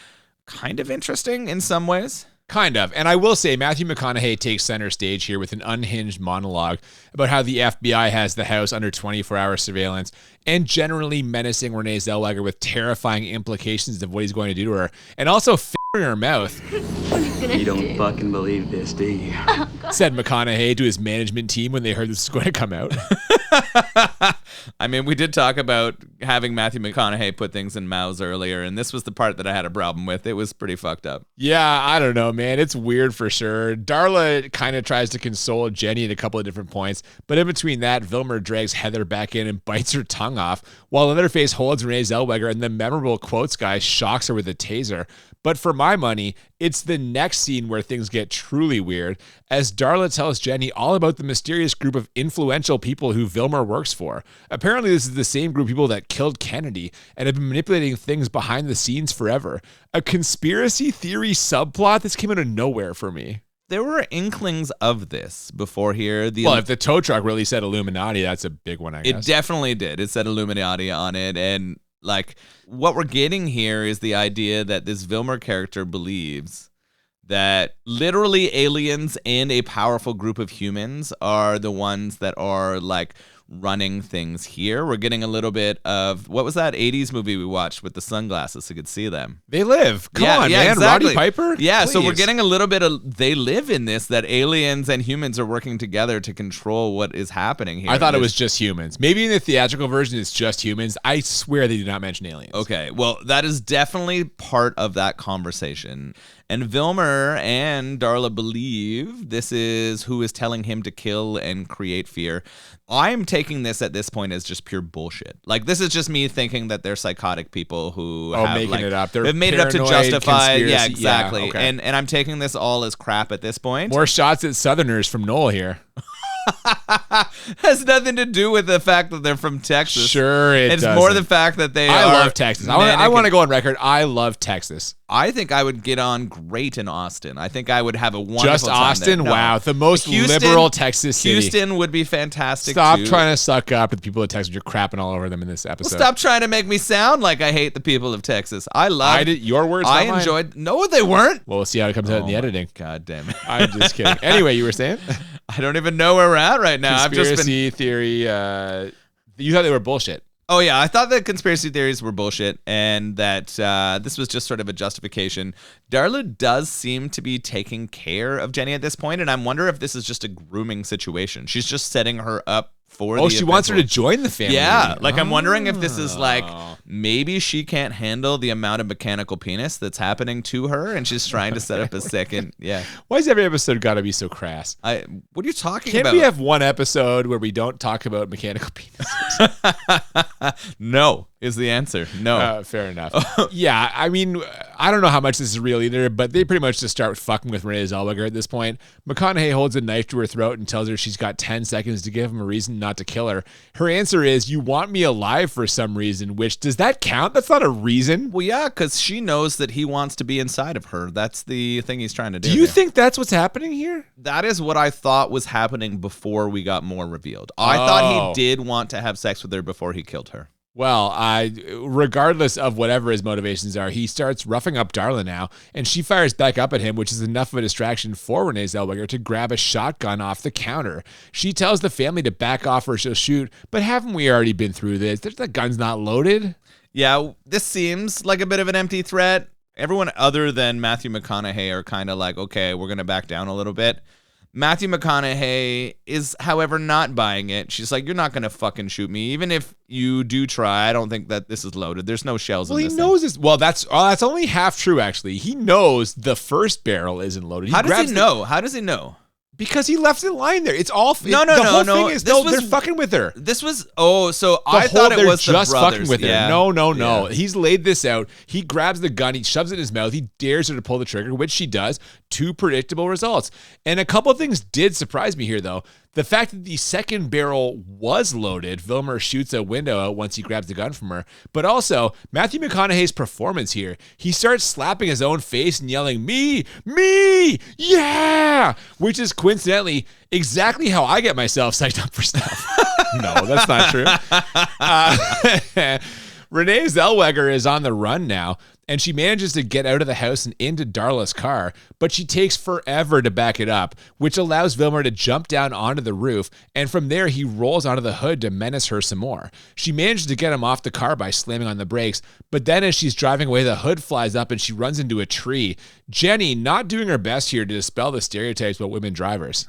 kind of interesting in some ways. Kind of. And I will say Matthew McConaughey takes center stage here with an unhinged monologue about how the FBI has the house under 24-hour surveillance and generally menacing Renee Zellweger with terrifying implications of what he's going to do to her and also in her mouth. You don't fucking believe this, do you? Said McConaughey to his management team when they heard this was going to come out. I mean, we did talk about having Matthew McConaughey put things in mouths earlier, and this was the part that I had a problem with. It was pretty fucked up. Yeah, I don't know, man. It's weird for sure. Darla kind of tries to console Jenny at a couple of different points, but in between that, Vilmer drags Heather back in and bites her tongue off, while Leatherface holds Renee Zellweger, and the memorable quotes guy shocks her with a taser. But for my money, it's the next scene where things get truly weird, as Darla tells Jenny all about the mysterious group of influential people who Vilmer works for. Apparently, this is the same group of people that killed Kennedy and have been manipulating things behind the scenes forever. A conspiracy theory subplot? This came out of nowhere for me. There were inklings of this before here. Well, if the tow truck really said Illuminati, that's a big one, I guess. It definitely did. It said Illuminati on it, and what we're getting here is the idea that this Vilmer character believes that literally aliens and a powerful group of humans are the ones that are running things here. We're getting a little bit of, what was that 80s movie we watched with the sunglasses so you could see them? They Live. Come on, man. Exactly. Roddy Piper? Yeah, Please. so we're getting a little bit of They Live in this, that aliens and humans are working together to control what is happening here. I thought it was just humans. Maybe in the theatrical version it's just humans. I swear they did not mention aliens. Okay, well, that is definitely part of that conversation. And Vilmer and Darla believe this is who is telling him to kill and create fear. I'm taking this at this point as just pure bullshit. This is just me thinking that they're psychotic people who have making it up. They've made it up to justify. Yeah, exactly. Yeah, okay. And I'm taking this all as crap at this point. More shots at Southerners from Noel here. Has nothing to do with the fact that they're from Texas. Sure, it's more the fact that they I are love Texas. I want to go on record. I love Texas. I think I would get on great in Austin. I think I would have a wonderful Just time Austin? there. No. Wow, the most Houston, liberal Texas city. Houston would be fantastic. Stop too. trying to suck up to the people of Texas. You're crapping all over them in this episode. Stop trying to make me sound like I hate the people of Texas. I did your words. I not enjoyed. Mine. No, they weren't. Well, we'll see how it comes out in the editing. God damn it! I'm just kidding. Anyway, you were saying? I don't even know where we're at right now. Conspiracy theory. You thought they were bullshit. Oh, yeah. I thought that conspiracy theories were bullshit and that this was just sort of a justification. Darla does seem to be taking care of Jenny at this point, and I wonder if this is just a grooming situation. She's just setting her up for the she wants her to join the family. Yeah. Like, I'm wondering if this is like, maybe she can't handle the amount of mechanical penis that's happening to her, and she's trying to set up a second. Yeah. Why is every episode got to be so crass? What are you talking Can't about? we have one episode where we don't talk about mechanical penises? No is the answer. No. Fair enough. Yeah, I mean, I don't know how much this is real either, but they pretty much just start fucking with Renee Zellweger at this point. McConaughey holds a knife to her throat and tells her she's got 10 seconds to give him a reason not to kill her. Her answer is, "You want me alive for some reason," which, does that count? That's not a reason. Well, yeah, because she knows that he wants to be inside of her. That's the thing he's trying to do. Do you think that's what's happening here? That is what I thought was happening before we got more revealed. I thought he did want to have sex with her before he killed her. Well, regardless of whatever his motivations are, he starts roughing up Darla now, and she fires back up at him, which is enough of a distraction for Renee Zellweger to grab a shotgun off the counter. She tells the family to back off or she'll shoot, but haven't we already been through this? The gun's not loaded. Yeah, this seems like a bit of an empty threat. Everyone other than Matthew McConaughey are kind of like, okay, we're going to back down a little bit. Matthew McConaughey is, however, not buying it. She's like, you're not going to fucking shoot me. Even if you do try, I don't think that this is loaded. There's no shells in this thing. Well, he knows this. Well, that's only half true, actually. He knows the first barrel isn't loaded. How does he know? How does he know? Because he left it lying there. It's all no. The whole thing is they're fucking with her. This was I thought it was just the brothers. Fucking with her. Yeah. No. Yeah. He's laid this out. He grabs the gun. He shoves it in his mouth. He dares her to pull the trigger, which she does. 2 predictable results. And a couple of things did surprise me here, though. The fact that the second barrel was loaded, Vilmer shoots a window out once he grabs the gun from her. But also, Matthew McConaughey's performance here. He starts slapping his own face and yelling, "Me! Me! Yeah!" Which is coincidentally exactly how I get myself psyched up for stuff. No, that's not true. Renee Zellweger is on the run now, and she manages to get out of the house and into Darla's car, but she takes forever to back it up, which allows Vilmer to jump down onto the roof, and from there he rolls onto the hood to menace her some more. She manages to get him off the car by slamming on the brakes, but then as she's driving away, the hood flies up and she runs into a tree. Jenny not doing her best here to dispel the stereotypes about women drivers.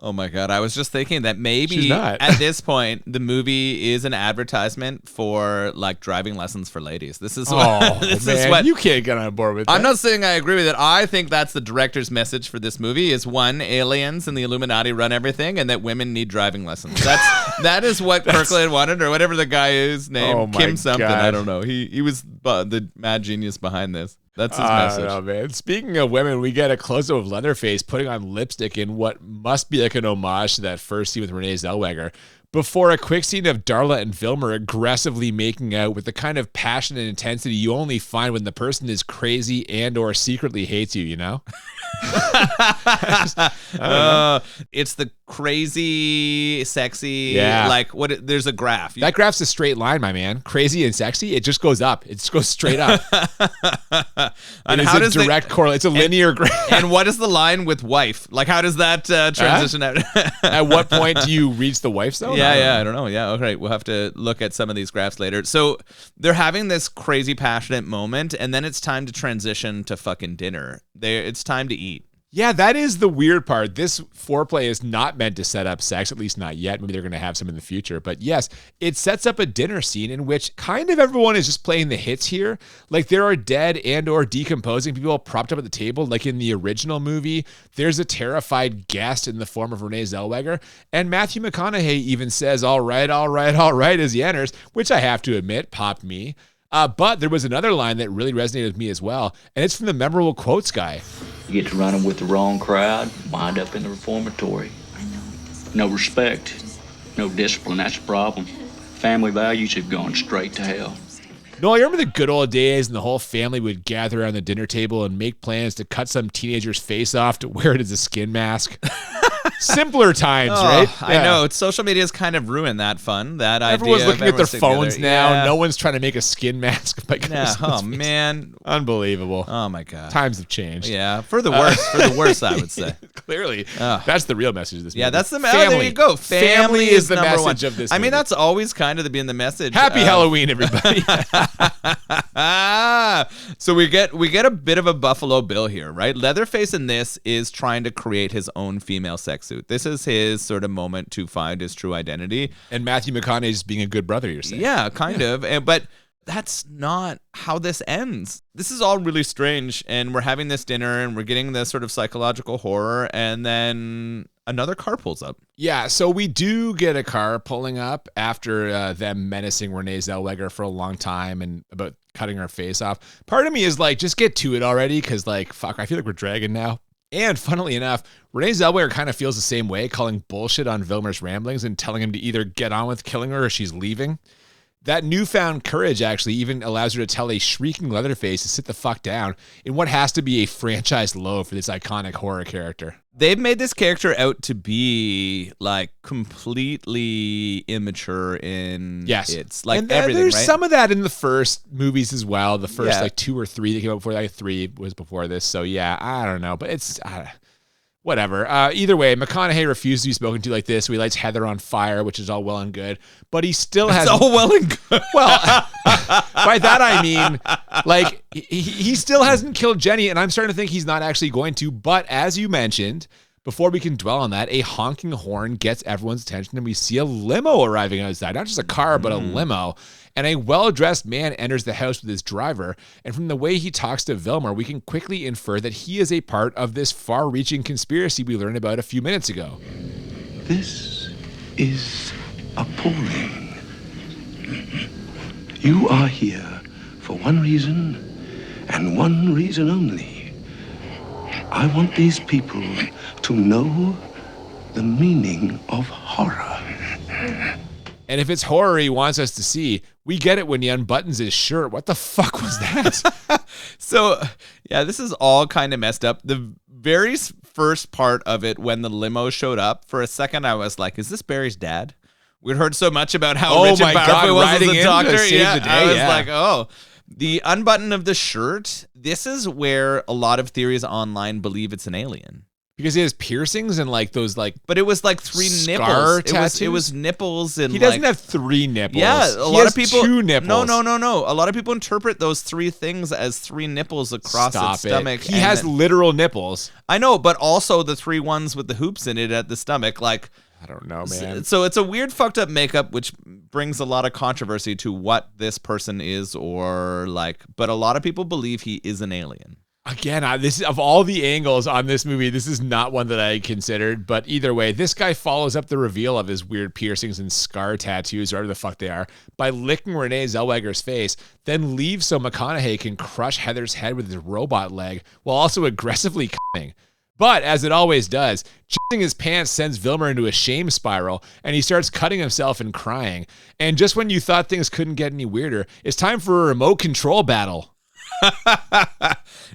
Oh my God. I was just thinking that maybe at this point, the movie is an advertisement for like driving lessons for ladies. This is what, is what you can't get on board with that. I'm not saying I agree with it. I think that's the director's message for this movie is one, aliens and the Illuminati run everything and that women need driving lessons. That is what Kirkland wanted or whatever the guy is named. Kim something. God. I don't know. He was the mad genius behind this. That's his message. Oh, man. Speaking of women, we get a close-up of Leatherface putting on lipstick in what must be like an homage to that first scene with Renee Zellweger, before a quick scene of Darla and Vilmer aggressively making out with the kind of passion and intensity you only find when the person is crazy and or secretly hates you, you know? It's the crazy, sexy, like there's a graph. That graph's a straight line, my man. Crazy and sexy, it just goes up. It just goes straight up. And how does direct correlate? It's a linear graph. And what is the line with wife? Like, how does that transition out? At what point do you reach the wife zone? I don't know. Yeah, okay. We'll have to look at some of these graphs later. So they're having this crazy passionate moment, and then it's time to transition to fucking dinner. It's time to eat. Yeah, that is the weird part. This foreplay is not meant to set up sex, at least not yet. Maybe they're going to have some in the future. But yes, it sets up a dinner scene in which kind of everyone is just playing the hits here. Like there are dead and or decomposing people propped up at the table. Like in the original movie, there's a terrified guest in the form of Renee Zellweger. And Matthew McConaughey even says, all right, as he enters, which I have to admit, popped me. But there was another line that really resonated with me as well. And it's from the memorable quotes guy. You get to running with the wrong crowd, wind up in the reformatory. No respect, no discipline, that's a problem. Family values have gone straight to hell. No, I remember the good old days and the whole family would gather around the dinner table and make plans to cut some teenager's face off to wear it as a skin mask. Simpler times, right? I know. Social media has kind of ruined that fun. That Everyone's idea looking at their phones now. Yeah. No one's trying to make a skin mask. Oh, man. Unbelievable. Oh, my God. Times have changed. Yeah, for the worse. For the worse, I would say. Clearly. That's the real message of this movie. Yeah, that's the family. Oh, there you go. Family is the number message one. of this I movie. mean, that's always kind of been the message. Happy Halloween, everybody. So we get a bit of a Buffalo Bill here, right? Leatherface in this is trying to create his own female sex suit. This is his sort of moment to find his true identity. And Matthew McConaughey is being a good brother, you're saying. Yeah, kind of. But that's not how this ends. This is all really strange, and we're having this dinner, and we're getting this sort of psychological horror, and then another car pulls up. Yeah, so we do get a car pulling up after them menacing Renee Zellweger for a long time and about cutting her face off. Part of me is like, just get to it already, because like, fuck, I feel like we're dragging now. And funnily enough, Renee Zellweger kind of feels the same way, calling bullshit on Vilmer's ramblings and telling him to either get on with killing her or she's leaving. That newfound courage actually even allows her to tell a shrieking Leatherface to sit the fuck down in what has to be a franchise low for this iconic horror character. They've made this character out to be like completely immature in it's like and everything, there's right? some of that in the first movies as well. The first Yeah. like 2 or 3 that came out before that. 3 was before this. So yeah, I don't know, but it's whatever. Either way, McConaughey refuses to be spoken to like this. So he lights Heather on fire, which is all well and good, but he still has all well and good. Well, by that I mean, like, he still hasn't killed Jenny, and I'm starting to think he's not actually going to. But as you mentioned, before we can dwell on that, a honking horn gets everyone's attention, and we see a limo arriving outside. Not just a car, but a limo. And a well-dressed man enters the house with his driver, and from the way he talks to Vilmer, we can quickly infer that he is a part of this far-reaching conspiracy we learned about a few minutes ago. This is appalling. You are here for one reason, and one reason only. I want these people to know the meaning of horror. And if it's horror he wants us to see, we get it when he unbuttons his shirt. What the fuck was that? So, yeah, this is all kind of messed up. The very first part of it, when the limo showed up, for a second I was like, is this Barry's dad? We'd heard so much about how rich and powerful he was as a doctor. Yeah, I was like, oh. The unbutton of the shirt, this is where a lot of theories online believe it's an alien. Because he has piercings and like those like, but it was like 3 scar nipples. Tattoos? It was nipples and he doesn't have 3 nipples. Yeah, a lot of people 2 nipples. No. A lot of people interpret those 3 things as 3 nipples across its stomach. He has literal nipples. I know, but also the 3 ones with the hoops in it at the stomach. Like, I don't know, man. So it's a weird, fucked up makeup, which brings a lot of controversy to what this person is, or like. But a lot of people believe he is an alien. Again, this is, of all the angles on this movie, this is not one that I considered. But either way, this guy follows up the reveal of his weird piercings and scar tattoos, or whatever the fuck they are, by licking Renee Zellweger's face, then leaves so McConaughey can crush Heather's head with his robot leg while also aggressively coming. But as it always does, shitting his pants sends Vilmer into a shame spiral, and he starts cutting himself and crying. And just when you thought things couldn't get any weirder, it's time for a remote control battle.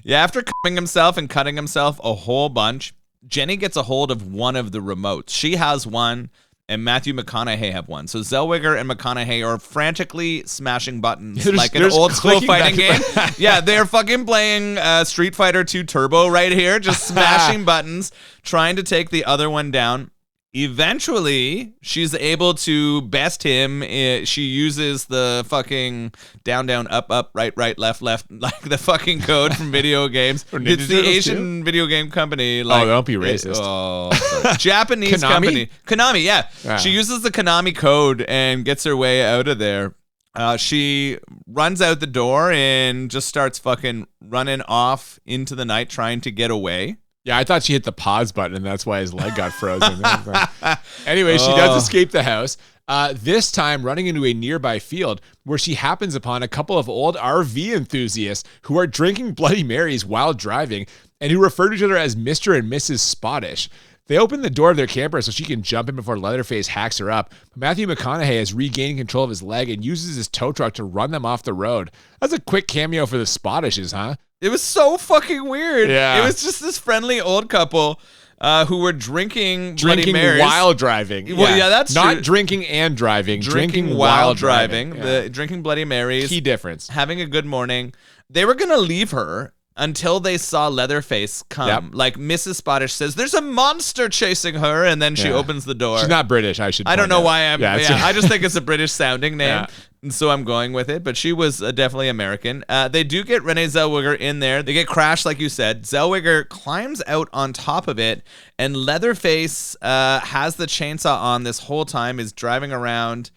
Yeah, after cutting himself and cutting himself a whole bunch, Jenny gets a hold of one of the remotes. She has one, and Matthew McConaughey have one. So Zellweger and McConaughey are frantically smashing buttons like an old school fighting game. Yeah, they're fucking playing Street Fighter 2 Turbo right here, just smashing buttons, trying to take the other one down. Eventually, she's able to best him. She uses the fucking down, down, up, up, right, right, left, left, like the fucking code from video games. It's the Asian video game company. Like, don't be racist. Japanese Konami? company. Konami, yeah. Wow. She uses the Konami code and gets her way out of there. She runs out the door and just starts fucking running off into the night trying to get away. Yeah, I thought she hit the pause button, and that's why his leg got frozen. Anyway, she does escape the house. this time running into a nearby field where she happens upon a couple of old RV enthusiasts who are drinking Bloody Marys while driving and who refer to each other as Mr. and Mrs. Spottish. They open the door of their camper so she can jump in before Leatherface hacks her up. Matthew McConaughey has regained control of his leg and uses his tow truck to run them off the road. That's a quick cameo for the Spottishes, huh? It was so fucking weird. Yeah. It was just this friendly old couple who were drinking Bloody Marys while driving. Well, yeah, that's not true. drinking and driving. Drinking while driving. Yeah. Drinking Bloody Marys. Key difference. Having a good morning. They were going to leave her until they saw Leatherface come. Yep. Like Mrs. Spottish says, there's a monster chasing her, and then she opens the door. She's not British, I don't know why I'm... Yeah, I just think it's a British sounding name. Yeah. And so I'm going with it, but she was definitely American. They do get Renee Zellweger in there. They get crashed, like you said. Zellweger climbs out on top of it, and Leatherface has the chainsaw on this whole time, is driving around...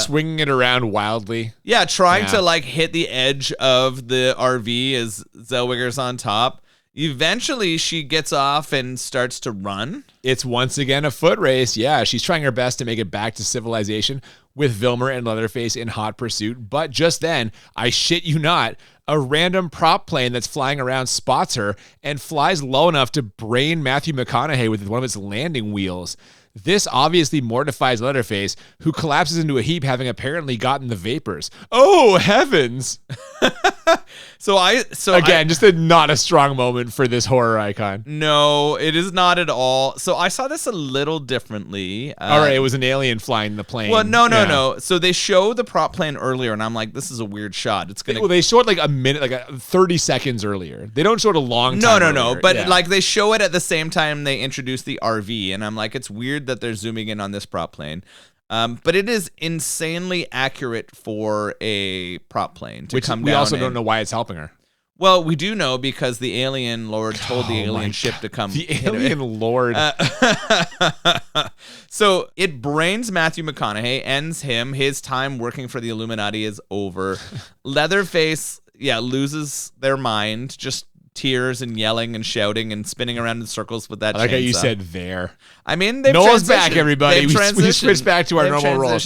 swinging it around wildly. Yeah, trying to like hit the edge of the RV as Zellweger's on top. Eventually, she gets off and starts to run. It's once again a foot race. Yeah, she's trying her best to make it back to civilization with Vilmer and Leatherface in hot pursuit. But just then, I shit you not, a random prop plane that's flying around spots her and flies low enough to brain Matthew McConaughey with one of its landing wheels. This obviously mortifies Leatherface, who collapses into a heap, having apparently gotten the vapors. Oh, heavens. Just not a strong moment for this horror icon. No, it is not at all. So I saw this a little differently. All right, it was an alien flying the plane. Well, no. So they show the prop plane earlier, and I'm like, this is a weird shot. It's gonna. Well, they show it like a minute, 30 seconds earlier. They don't show it a long time. No. But like they show it at the same time they introduce the RV, and I'm like, it's weird that they're zooming in on this prop plane. But it is insanely accurate for a prop plane to come down. We also don't know why it's helping her. Well, we do know because the alien lord told the alien ship to come. The alien lord. So it brains Matthew McConaughey, ends him. His time working for the Illuminati is over. Leatherface, loses their mind, just tears and yelling and shouting and spinning around in circles with that chainsaw. I like how you said there. I mean, they've Nolan's transitioned. back, everybody. We switched back to our normal role.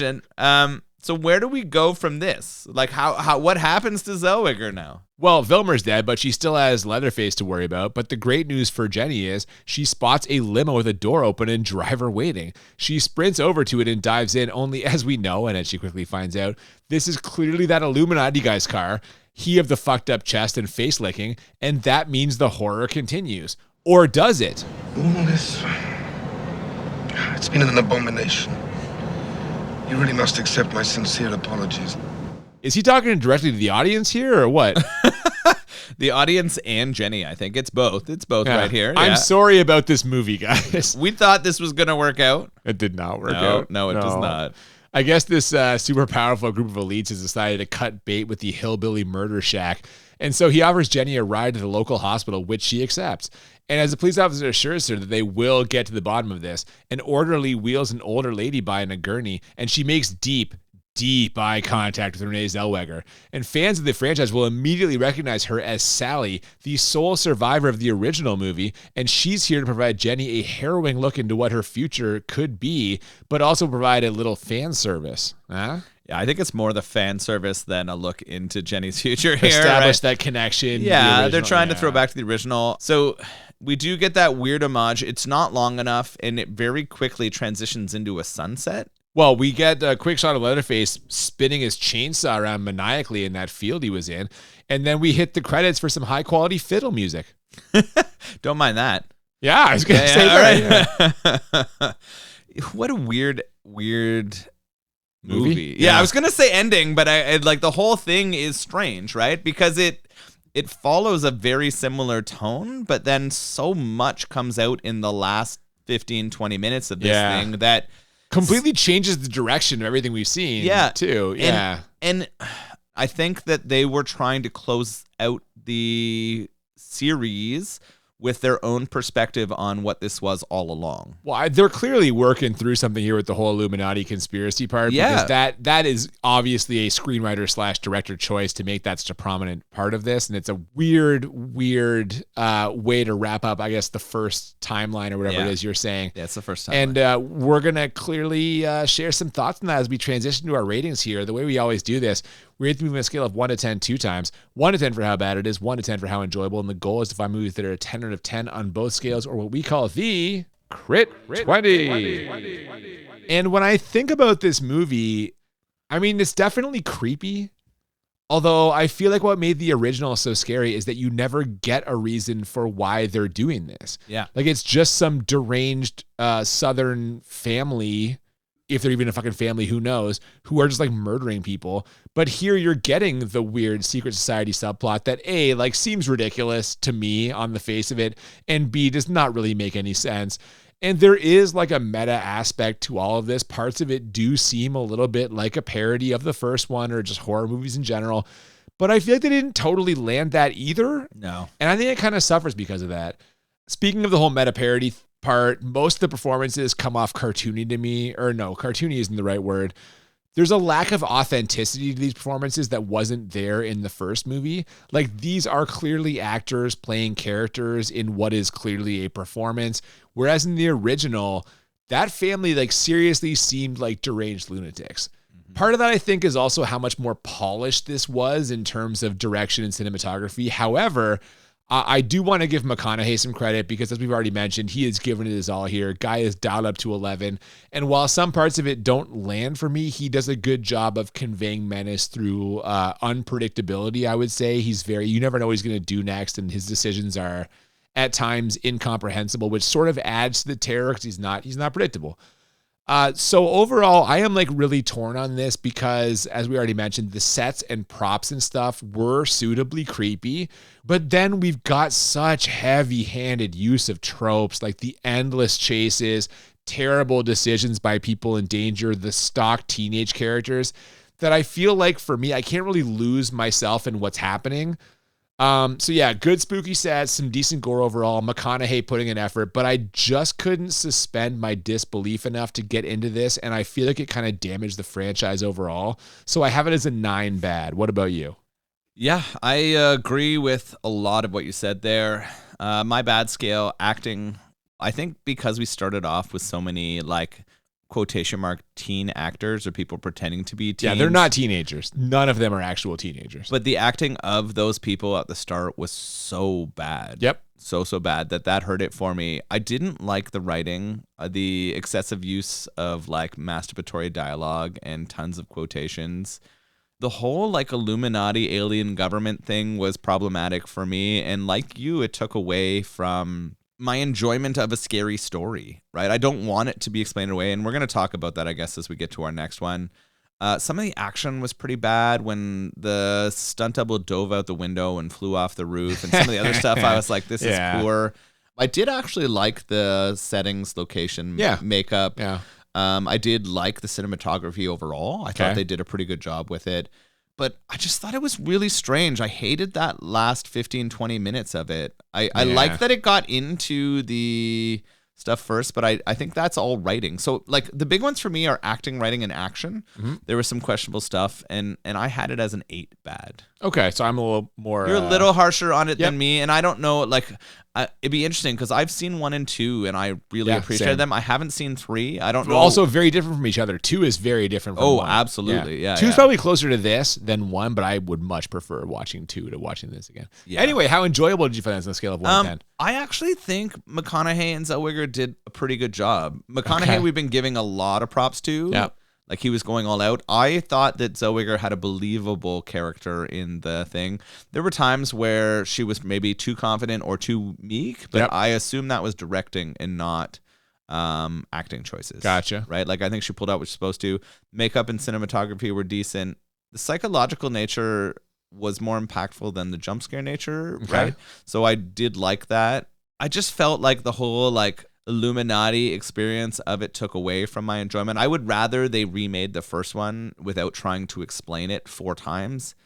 So where do we go from this? Like, what happens to Zellweger now? Well, Vilmer's dead, but she still has Leatherface to worry about. But the great news for Jenny is she spots a limo with a door open and driver waiting. She sprints over to it and dives in, only as we know, and as she quickly finds out, this is clearly that Illuminati guy's car. He of the fucked up chest and face licking, and that means the horror continues. Or does it? All this, it's been an abomination. You really must accept my sincere apologies. Is he talking directly to the audience here, or what? The audience and Jenny, I think. It's both. It's both right here. I'm sorry about this movie, guys. We thought this was going to work out. It did not work out. No, it does not. I guess this super powerful group of elites has decided to cut bait with the hillbilly murder shack. And so he offers Jenny a ride to the local hospital, which she accepts. And as the police officer assures her that they will get to the bottom of this, an orderly wheels an older lady by in a gurney, and she makes deep eye contact with Renee Zellweger. And fans of the franchise will immediately recognize her as Sally, the sole survivor of the original movie, and she's here to provide Jenny a harrowing look into what her future could be, but also provide a little fan service. Huh? Yeah, I think it's more the fan service than a look into Jenny's future here. Establish that connection. Yeah, they're trying to throw back to the original. So we do get that weird homage. It's not long enough, and it very quickly transitions into a sunset. Well, we get a quick shot of Leatherface spinning his chainsaw around maniacally in that field he was in, and then we hit the credits for some high-quality fiddle music. Don't mind that. Yeah, I was going to say that. All right. What a weird movie. Yeah, I was going to say ending, but I like the whole thing is strange, right? Because it follows a very similar tone, but then so much comes out in the last 15, 20 minutes of this thing that completely changes the direction of everything we've seen, too. And I think that they were trying to close out the series with their own perspective on what this was all along. Well, they're clearly working through something here with the whole Illuminati conspiracy part, because that is obviously a screenwriter / director choice to make that such a prominent part of this, and it's a weird way to wrap up, I guess, the first timeline or whatever it is you're saying. Yeah, it's the first timeline. And we're gonna clearly share some thoughts on that as we transition to our ratings here. The way we always do this, we rate the movie on a scale of 1 to 10 2 times. 1 to 10 for how bad it is, 1 to 10 for how enjoyable, and the goal is to find movies that are a 10 out of 10 on both scales, or what we call the Crit 20. And when I think about this movie, I mean, it's definitely creepy. Although I feel like what made the original so scary is that you never get a reason for why they're doing this. Yeah. Like, it's just some deranged Southern family, if they're even a fucking family, who knows, who are just like murdering people. But here you're getting the weird secret society subplot that A, like, seems ridiculous to me on the face of it, and B, does not really make any sense. And there is like a meta aspect to all of this. Parts of it do seem a little bit like a parody of the first one, or just horror movies in general. But I feel like they didn't totally land that either. No. And I think it kind of suffers because of that. Speaking of the whole meta parody part, most of the performances come off cartoony to me. Or no, cartoony isn't the right word. There's a lack of authenticity to these performances that wasn't there in the first movie. Like, these are clearly actors playing characters in what is clearly a performance. Whereas in the original, that family like seriously seemed like deranged lunatics. Part of that, I think, is also how much more polished this was in terms of direction and cinematography. However, I do want to give McConaughey some credit because, as we've already mentioned, he has given it his all here. Guy is dialed up to 11. And while some parts of it don't land for me, he does a good job of conveying menace through unpredictability, I would say. You never know what he's going to do next, and his decisions are at times incomprehensible, which sort of adds to the terror because he's not predictable. So overall, I am like really torn on this because, as we already mentioned, the sets and props and stuff were suitably creepy, but then we've got such heavy-handed use of tropes, like the endless chases, terrible decisions by people in danger, the stock teenage characters, that I feel like for me, I can't really lose myself in what's happening. So yeah, good spooky sets, some decent gore overall, McConaughey putting in effort, but I just couldn't suspend my disbelief enough to get into this, and I feel like it kind of damaged the franchise overall. So I have it as a 9 bad. What about you? Yeah, I agree with a lot of what you said there. My bad scale, acting, I think because we started off with so many like quotation mark teen actors or people pretending to be teens. Yeah, they're not teenagers. None of them are actual teenagers. But the acting of those people at the start was so bad. Yep. So bad that hurt it for me. I didn't like the writing, the excessive use of like masturbatory dialogue and tons of quotations. The whole like Illuminati alien government thing was problematic for me. And like you, it took away from my enjoyment of a scary story, right? I don't want it to be explained away. And we're going to talk about that, I guess, as we get to our next one. Some of the action was pretty bad when the stunt double dove out the window and flew off the roof. And some of the other stuff, I was like, this is poor. I did actually like the settings, location, makeup. Yeah. I did like the cinematography overall. I thought they did a pretty good job with it. But I just thought it was really strange. I hated that last 15, 20 minutes of it. I like that it got into the stuff first, but I think that's all writing. So like the big ones for me are acting, writing, and action. Mm-hmm. There was some questionable stuff, and I had it as an 8 bad. Okay, so I'm a little more... You're a little harsher on it than me, and I don't know, like, it'd be interesting, because I've seen 1 and 2, and I really appreciate them. I haven't seen 3. I don't know. Also very different from each other. 2 is very different from 1. Absolutely, yeah. 2 is probably closer to this than 1, but I would much prefer watching 2 to watching this again. Yeah. Anyway, how enjoyable did you find this on a scale of 1 to 10? I actually think McConaughey and Zellweger did a pretty good job. McConaughey we've been giving a lot of props to. Yeah. Like, he was going all out. I thought that Zellweger had a believable character in the thing. There were times where she was maybe too confident or too meek, but I assume that was directing and not acting choices. Gotcha. Right? Like, I think she pulled out what she's supposed to. Makeup and cinematography were decent. The psychological nature was more impactful than the jump scare nature, right? So I did like that. I just felt like the whole, like, Illuminati experience of it took away from my enjoyment. I would rather they remade the first one without trying to explain it 4 times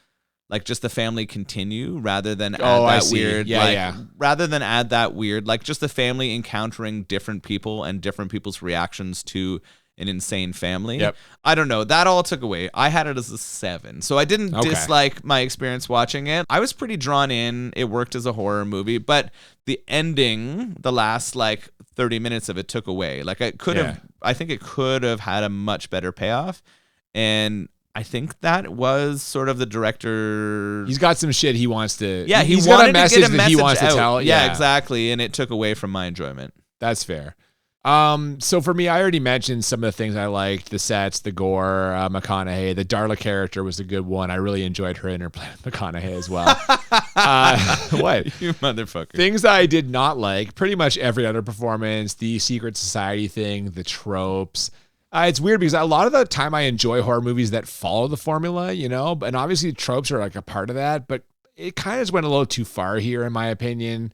like just the family continue rather than add I that see. weird, Yeah. rather than add that weird, like just the family encountering different people and different people's reactions to an insane family. Yep. I don't know. That all took away. I had it as a 7. So I didn't dislike my experience watching it. I was pretty drawn in. It worked as a horror movie, but the ending, the last like 30 minutes of it took away. Like I think it could have had a much better payoff. And I think that was sort of the director. He's got some shit he wants to. Yeah, he's got a message that he wants to tell. Yeah, exactly. And it took away from my enjoyment. That's fair. So for me, I already mentioned some of the things I liked: the sets, the gore, McConaughey. The Darla character was a good one. I really enjoyed her interplay with McConaughey as well. What? You motherfucker. Things I did not like: pretty much every other performance, the secret society thing, the tropes. It's weird because a lot of the time I enjoy horror movies that follow the formula, you know, and obviously tropes are like a part of that, but it kind of just went a little too far here, in my opinion.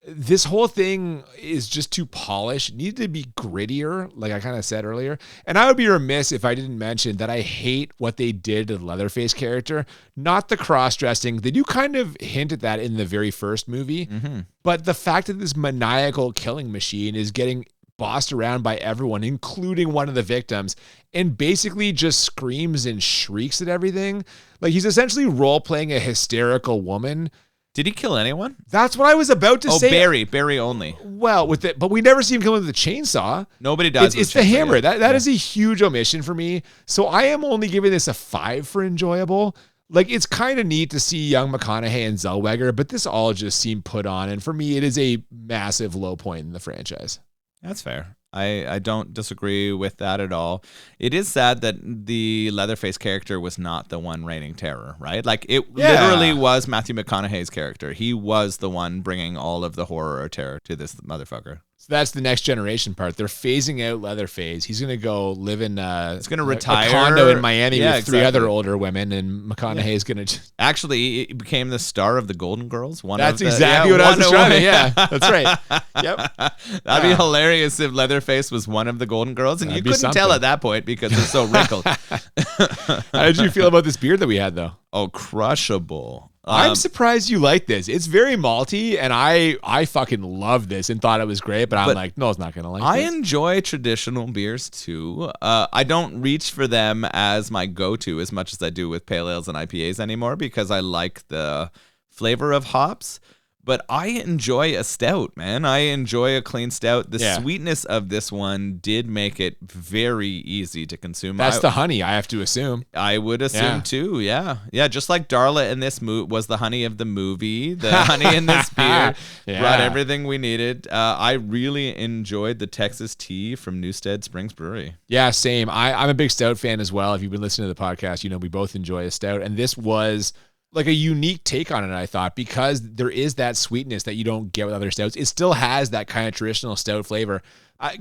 This whole thing is just too polished. It needed to be grittier, like I kind of said earlier. And I would be remiss if I didn't mention that I hate what they did to the Leatherface character. Not the cross-dressing. They do kind of hint at that in the very first movie. But the fact that this maniacal killing machine is getting bossed around by everyone, including one of the victims, and basically just screams and shrieks at everything. Like he's essentially role-playing a hysterical woman. Did he kill anyone? That's what I was about to say. Barry only. Well, but we never see him kill with the chainsaw. Nobody does. It's the hammer. Yeah. That is a huge omission for me. So I am only giving this a 5 for enjoyable. Like it's kind of neat to see young McConaughey and Zellweger, but this all just seemed put on. And for me, it is a massive low point in the franchise. That's fair. I don't disagree with that at all. It is sad that the Leatherface character was not the one reigning terror, right? Like it literally was Matthew McConaughey's character. He was the one bringing all of the horror or terror to this motherfucker. So that's the next generation part. They're phasing out Leatherface. He's going to go live in he's going to retire a condo in Miami with 3 other older women, and McConaughey is going to actually he became the star of the Golden Girls. That's exactly what I was describing. Yeah, that's right. Yep. That'd be hilarious if Leatherface was one of the Golden Girls, and you couldn't tell at that point because it's so wrinkled. How did you feel about this beer that we had, though? Oh, crushable. I'm surprised you like this. It's very malty, and I fucking love this and thought it was great, but I'm like, no, it's not going to like this. I enjoy traditional beers, too. I don't reach for them as my go-to as much as I do with pale ales and IPAs anymore because I like the flavor of hops. But I enjoy a stout, man. I enjoy a clean stout. The sweetness of this one did make it very easy to consume. That's the honey, I have to assume. I would assume too, yeah. Yeah, just like Darla in this was the honey of the movie. The honey in this beer brought everything we needed. I really enjoyed the Texas tea from Neustadt Springs Brewery. Yeah, same. I'm a big stout fan as well. If you've been listening to the podcast, you know we both enjoy a stout. And this was like a unique take on it, I thought, because there is that sweetness that you don't get with other stouts. It still has that kind of traditional stout flavor.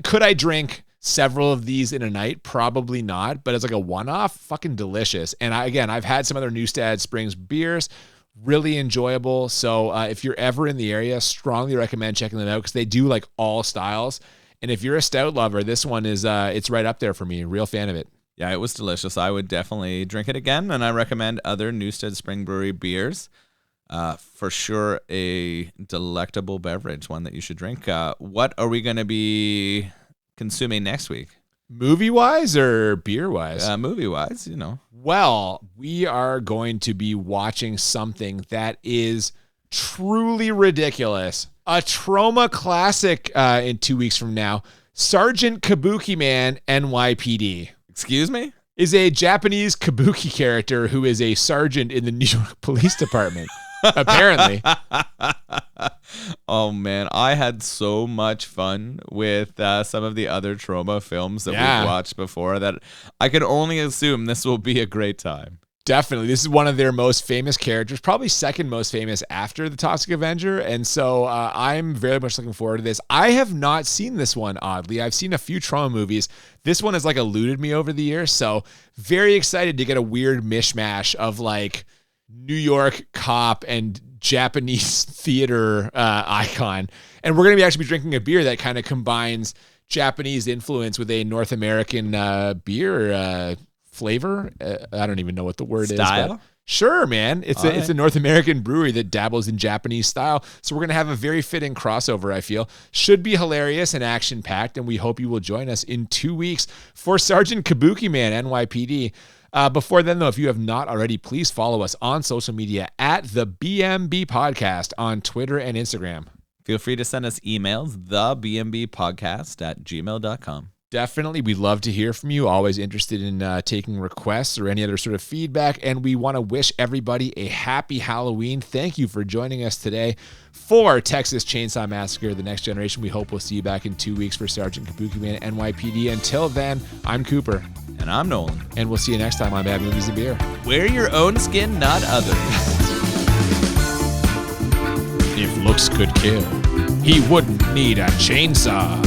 Could I drink several of these in a night? Probably not, but it's like a one-off, fucking delicious. And I've had some other Neustadt Springs beers, really enjoyable. So if you're ever in the area, strongly recommend checking them out because they do like all styles. And if you're a stout lover, this one is it's right up there for me. Real fan of it. Yeah, it was delicious. I would definitely drink it again, and I recommend other Neustadt Spring Brewery beers. For sure, a delectable beverage, one that you should drink. What are we going to be consuming next week? Movie-wise or beer-wise? Movie-wise, you know. Well, we are going to be watching something that is truly ridiculous. A Trauma classic in 2 weeks from now. Sergeant Kabuki Man, NYPD. Excuse me? Is a Japanese kabuki character who is a sergeant in the New York Police Department, apparently. Oh, man. I had so much fun with some of the other Trauma films that we've watched before that I can only assume this will be a great time. Definitely. This is one of their most famous characters, probably second most famous after the Toxic Avenger. And so I'm very much looking forward to this. I have not seen this one, oddly. I've seen a few Trauma movies. This one has like eluded me over the years. So very excited to get a weird mishmash of like New York cop and Japanese theater icon. And we're going to actually be drinking a beer that kind of combines Japanese influence with a North American beer flavor. I don't even know what the word Style? is. Sure, man. It's a North American brewery that dabbles in Japanese style. So we're going to have a very fitting crossover, I feel. Should be hilarious and action-packed, and we hope you will join us in 2 weeks for Sergeant Kabuki Man, NYPD. Before then, though, if you have not already, please follow us on social media at the BMB Podcast on Twitter and Instagram. Feel free to send us emails, thebmbpodcast@gmail.com. Definitely. We'd love to hear from you. Always interested in taking requests or any other sort of feedback. And we want to wish everybody a happy Halloween. Thank you for joining us today for Texas Chainsaw Massacre, The Next Generation. We hope we'll see you back in 2 weeks for Sergeant Kabuki Man, NYPD. Until then, I'm Cooper. And I'm Nolan. And we'll see you next time on Bad Movies and Beer. Wear your own skin, not others. If looks could kill, he wouldn't need a chainsaw.